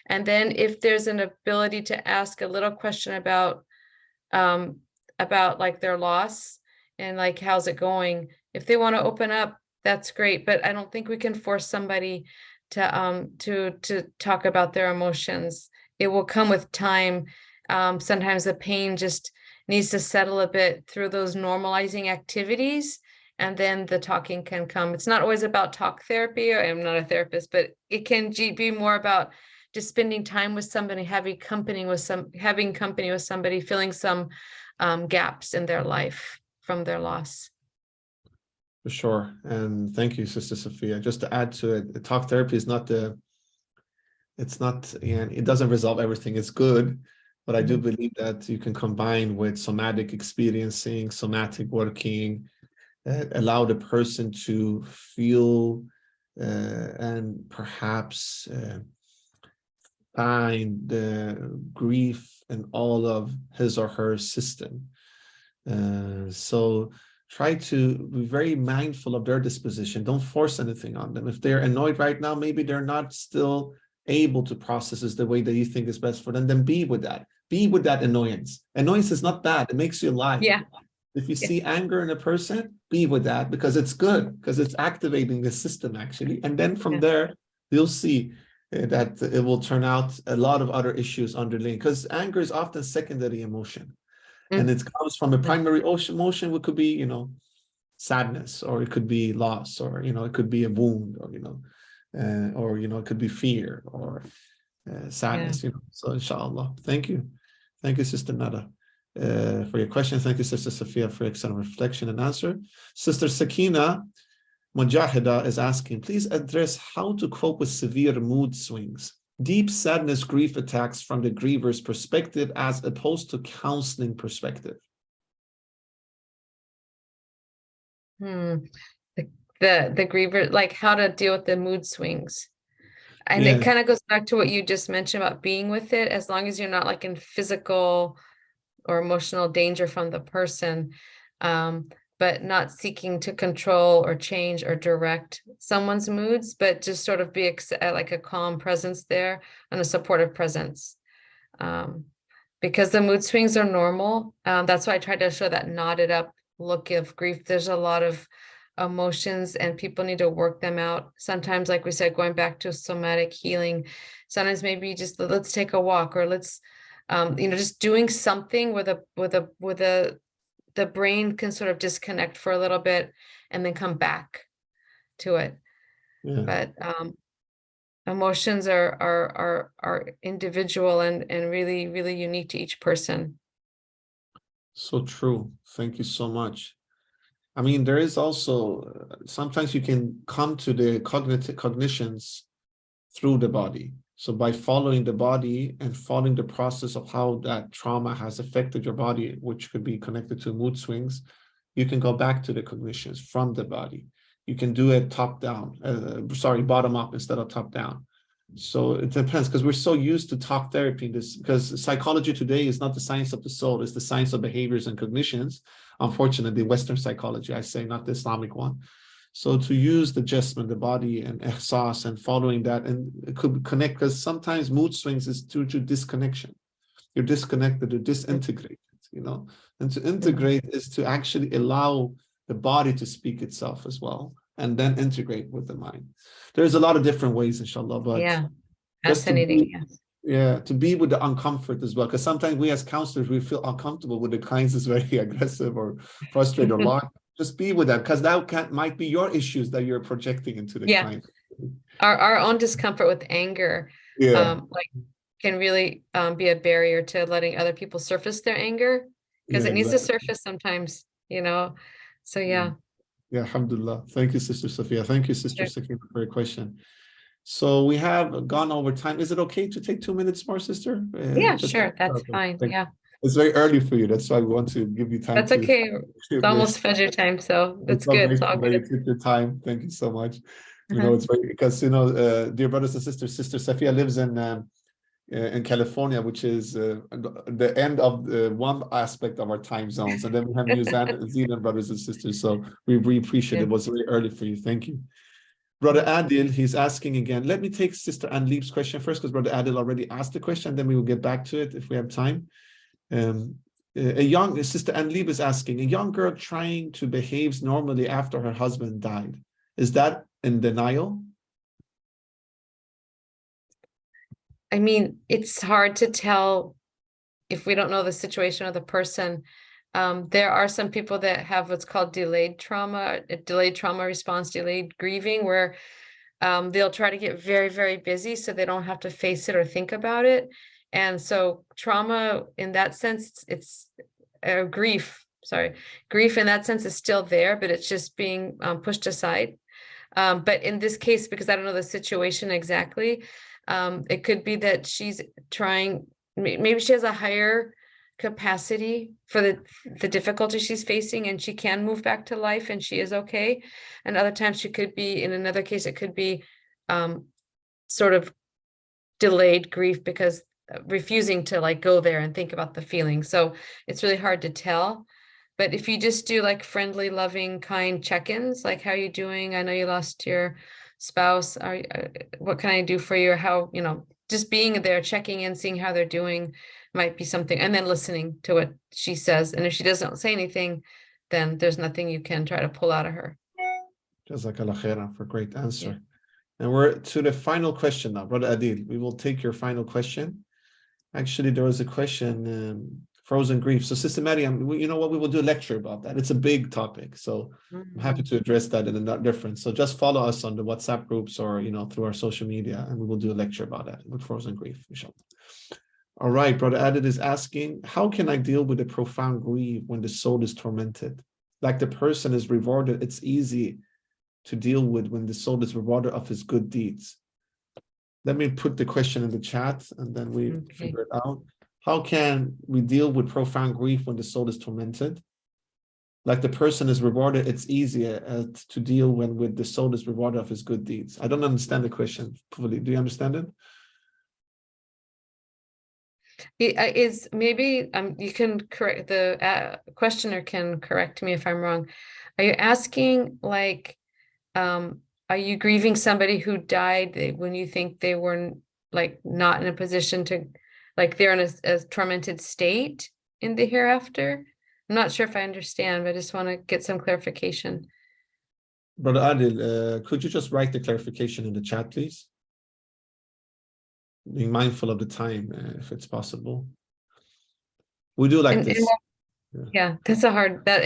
And then if there's an ability to ask a little question about like their loss and like, how's it going? If they want to open up, that's great. But I don't think we can force somebody to talk about their emotions. It will come with time. Sometimes the pain just needs to settle a bit through those normalizing activities, and then the talking can come. It's not always about talk therapy. I'm not a therapist, but it can be more about just spending time with somebody, having company with somebody, filling some gaps in their life from their loss. For sure. And thank you, Sister Safiyyah. Just to add to it, talk therapy is not it doesn't resolve everything. It's good, but I do believe that you can combine with somatic experiencing, somatic working, allow the person to feel and perhaps find the grief in all of his or her system. So try to be very mindful of their disposition. Don't force anything on them. If they're annoyed right now, maybe they're not still able to process this the way that you think is best for them, then be with that. Be with that annoyance. Annoyance is not bad. It makes you alive. Yeah. If you see anger in a person, be with that, because it's good, because it's activating the system actually. And then from there, you'll see that it will turn out a lot of other issues underlying, because anger is often secondary emotion. And it comes from a primary emotion, which could be, sadness, or it could be loss, or, it could be a wound, or, it could be fear or sadness, So inshallah, thank you. Thank you, Sister Nada, for your question. Thank you, Sister Safiyyah, for excellent reflection and answer. Sister Sakina Mujahida is asking, please address how to cope with severe mood swings, deep sadness, grief attacks from the griever's perspective as opposed to counseling perspective. The griever, like how to deal with the mood swings. And it kind of goes back to what you just mentioned about being with it, as long as you're not like in physical or emotional danger from the person, but not seeking to control or change or direct someone's moods, but just sort of be like a calm presence there and a supportive presence. Because the mood swings are normal. That's why I tried to show that knotted up look of grief. There's a lot of emotions and people need to work them out. Sometimes, like we said, going back to somatic healing, sometimes maybe just let's take a walk, or let's, just doing something where the brain can sort of disconnect for a little bit and then come back to it. But emotions are individual and really, really unique to each person. So true. Thank you so much. I mean, there is also, sometimes you can come to the cognitions through the body. So by following the body and following the process of how that trauma has affected your body, which could be connected to mood swings, you can go back to the cognitions from the body. You can do it bottom up instead of top down. So it depends, because we're so used to talk therapy, because psychology today is not the science of the soul, it's the science of behaviors and cognitions. Unfortunately, Western psychology, I say, not the Islamic one. So to use the jism and the body and ihsas and following that, and it could connect, because sometimes mood swings is due to disconnection. You're disconnected or disintegrated, and to integrate is to actually allow the body to speak itself as well, and then integrate with the mind. There's a lot of different ways, inshallah, but fascinating. To be with the uncomfort as well, because sometimes we as counselors, we feel uncomfortable with the clients is very aggressive or frustrated or locked. Just be with that, because that might be your issues that you're projecting into the client. Our own discomfort with anger can really be a barrier to letting other people surface their anger, because it needs to surface sometimes, so alhamdulillah. Thank you, Sister Safiyyah. Thank you, Sister Sakina, for your question. So we have gone over time. Is it okay to take 2 minutes more, sister? Sure. That's fine. It's very early for you. That's why we want to give you time. That's okay. It's almost Fajr time, so that's good. It's all good. Take your time. Thank you so much. It's very, because, dear brothers and sisters, Sister Safiyyah lives in in California, which is the end of one aspect of our time zones. And then we have New Zealand brothers and sisters. So we really appreciate it. It was very early for you. Thank you. Brother Adil, he's asking again. Let me take Sister Anleep's question first, because Brother Adil already asked the question. Then we will get back to it if we have time. Sister Anleep is asking, a young girl trying to behave normally after her husband died. Is that in denial? I mean, it's hard to tell if we don't know the situation of the person. There are some people that have what's called delayed trauma response, delayed grieving, where they'll try to get very, very busy so they don't have to face it or think about it. And so trauma in that sense, it's grief in that sense is still there, but it's just being pushed aside. But in this case, because I don't know the situation exactly, it could be that she's trying, maybe she has a higher capacity for the difficulty she's facing, and she can move back to life and she is okay. And other times she could be, in another case, it could be sort of delayed grief because refusing to like go there and think about the feeling. So it's really hard to tell. But if you just do like friendly, loving, kind check-ins, like, how are you doing? I know you lost your spouse. What can I do for you? Or how, just being there, checking in, seeing how they're doing might be something. And then listening to what she says. And if she doesn't say anything, then there's nothing you can try to pull out of her. Jazakallah khairan for a great answer. Yeah. And we're to the final question now, Brother Adil. We will take your final question. Actually, there was a question, frozen grief. So Sister Maryam, you know what, we will do a lecture about that. It's a big topic. So I'm happy to address that in a different. So just follow us on the WhatsApp groups or, through our social media, and we will do a lecture about that with frozen grief, inshallah. All right, Brother Adil is asking, how can I deal with a profound grief when the soul is tormented? Like the person is rewarded, it's easy to deal with when the soul is rewarded of his good deeds. Let me put the question in the chat and then we figure it out. How can we deal with profound grief when the soul is tormented? Like the person is rewarded, it's easier to deal when the soul is rewarded of his good deeds. I don't understand the question fully. Do you understand it? Is maybe you can correct, the questioner can correct me if I'm wrong. Are you asking like, are you grieving somebody who died when you think they were like not in a position to, like they're in a tormented state in the hereafter? I'm not sure if I understand, but I just want to get some clarification. Brother Adil, could you just write the clarification in the chat, please? Being mindful of the time, if it's possible. We do like this. Yeah, that's a hard, but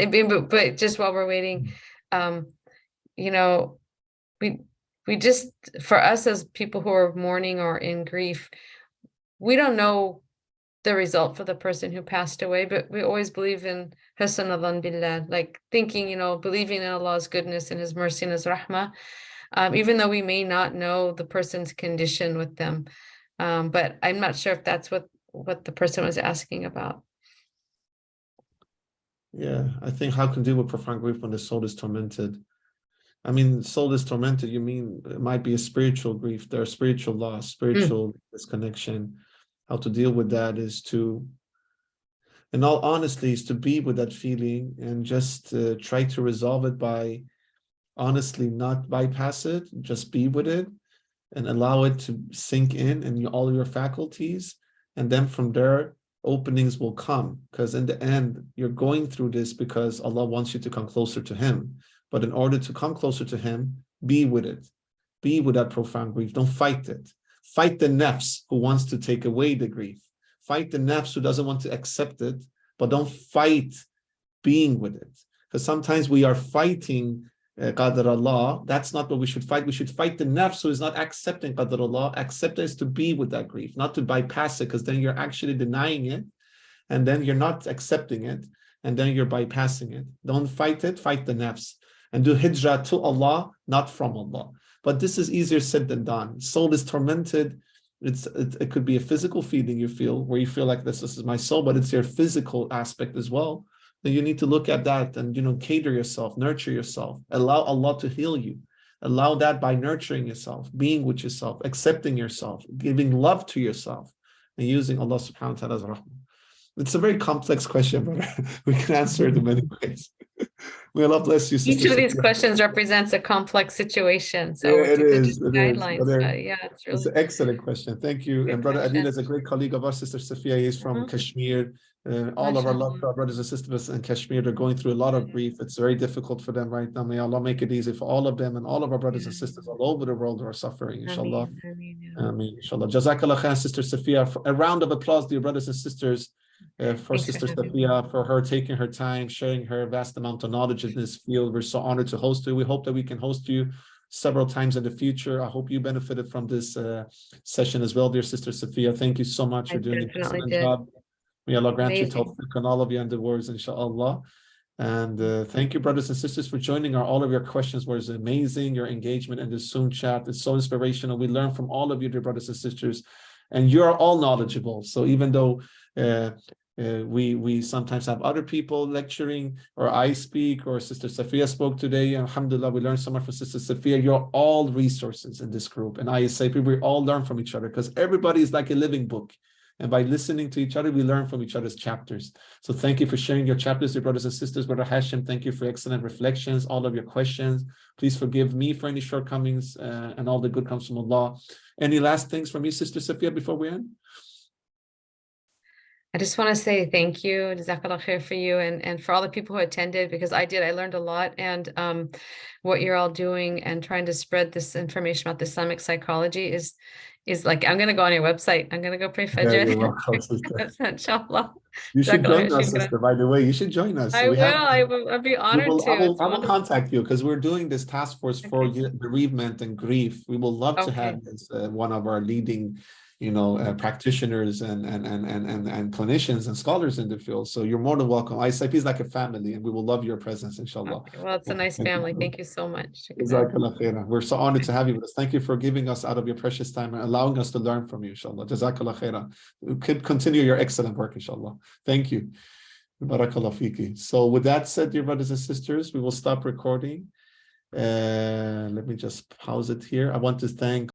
just while we're waiting, we just, for us as people who are mourning or in grief, we don't know the result for the person who passed away, but we always believe in husn adhan billah, like thinking, believing in Allah's goodness and his mercy and his rahmah, even though we may not know the person's condition with them. But I'm not sure if that's what the person was asking about. Yeah, I think how can deal with profound grief when the soul is tormented? I mean, soul is tormented, you mean it might be a spiritual grief, there are spiritual loss, spiritual disconnection. How to deal with that is to, in all honesty, is to be with that feeling and just try to resolve it by honestly not bypass it, just be with it and allow it to sink in all your faculties. And then from there, openings will come, because in the end, you're going through this because Allah wants you to come closer to him. But in order to come closer to him, be with it. Be with that profound grief. Don't fight it. Fight the nafs who wants to take away the grief. Fight the nafs who doesn't want to accept it, but don't fight being with it. Because sometimes we are fighting Qadr Allah. That's not what we should fight. We should fight the nafs who is not accepting Qadr Allah. Accept it is to be with that grief, not to bypass it, because then you're actually denying it, and then you're not accepting it, and then you're bypassing it. Don't fight it, fight the nafs. And do hijrah to Allah, not from Allah. But this is easier said than done. Soul is tormented. It could be a physical feeling you feel, where you feel like this is my soul, but it's your physical aspect as well. Then you need to look at that and cater yourself, nurture yourself, allow Allah to heal you. Allow that by nurturing yourself, being with yourself, accepting yourself, giving love to yourself. and using Allah subhanahu wa ta'ala's rahmah? It's a very complex question, but we can answer it in many ways. May Allah bless you, Sister Each of these Safiyyah. questions represents a complex situation. So Yeah, it these are is. just It is. guidelines. But yeah, it's It's really an excellent question. Thank you. good And Brother question. Adil is a great colleague of ours. Sister Safiyyah is from Kashmir. All of our love to our brothers and sisters in Kashmir. They're going through a lot of grief. It's very difficult for them right now. May Allah make it easy for all of them and all of our brothers and sisters all over the world who are suffering, inshallah. Ameen, inshallah. Jazakallah khair, Sister Safiyyah. A round of applause, dear brothers and sisters, for Sister Safiyyah, for her taking her time, sharing her vast amount of knowledge in this field. We're so honored to host you. We hope that we can host you several times in the future. I hope you benefited from this session as well, dear Sister Safiyyah. Thank you so much. You're doing an excellent job. May Allah grant you tawfiq on all of you endeavors, inshallah. And thank you, brothers and sisters, for joining. All of your questions was amazing. Your engagement in this Zoom chat is so inspirational. We learn from all of you, dear brothers and sisters, and you're all knowledgeable. So even though we sometimes have other people lecturing, or I speak, or Sister Safiyyah spoke today, and alhamdulillah, we learned so much from Sister Safiyyah. You're all resources in this group, and ISIP, we all learn from each other, because everybody is like a living book. And by listening to each other, we learn from each other's chapters. So thank you for sharing your chapters, dear brothers and sisters. Brother Hashim, thank you for excellent reflections, all of your questions. Please forgive me for any shortcomings, and all the good comes from Allah. Any last things from you, Sister Safiyyah, before we end? I just want to say thank you, Jazakallah khair, for you and for all the people who attended, because I learned a lot, and what you're all doing and trying to spread this information about the Islamic psychology is like, I'm going to go on your website. I'm going to go pray Fajr. Yeah, you're welcome, sister. Inshallah. You should join us, sister, by the way. You should join us. I will. I'd be honored to. I will contact you, because we're doing this task force for bereavement and grief. We will love to have as one of our leading practitioners and clinicians and scholars in the field. So you're more than welcome. ISIP is like a family, and we will love your presence, inshallah. Well, it's a nice family. Thank you so much. We're so honored to have you with us. Thank you for giving us out of your precious time and allowing us to learn from you, inshallah. Jazakallah khairan. You could continue your excellent work, inshallah. Thank you. Barakallah fiki. So with that said, dear brothers and sisters, we will stop recording. Let me just pause it here. I want to thank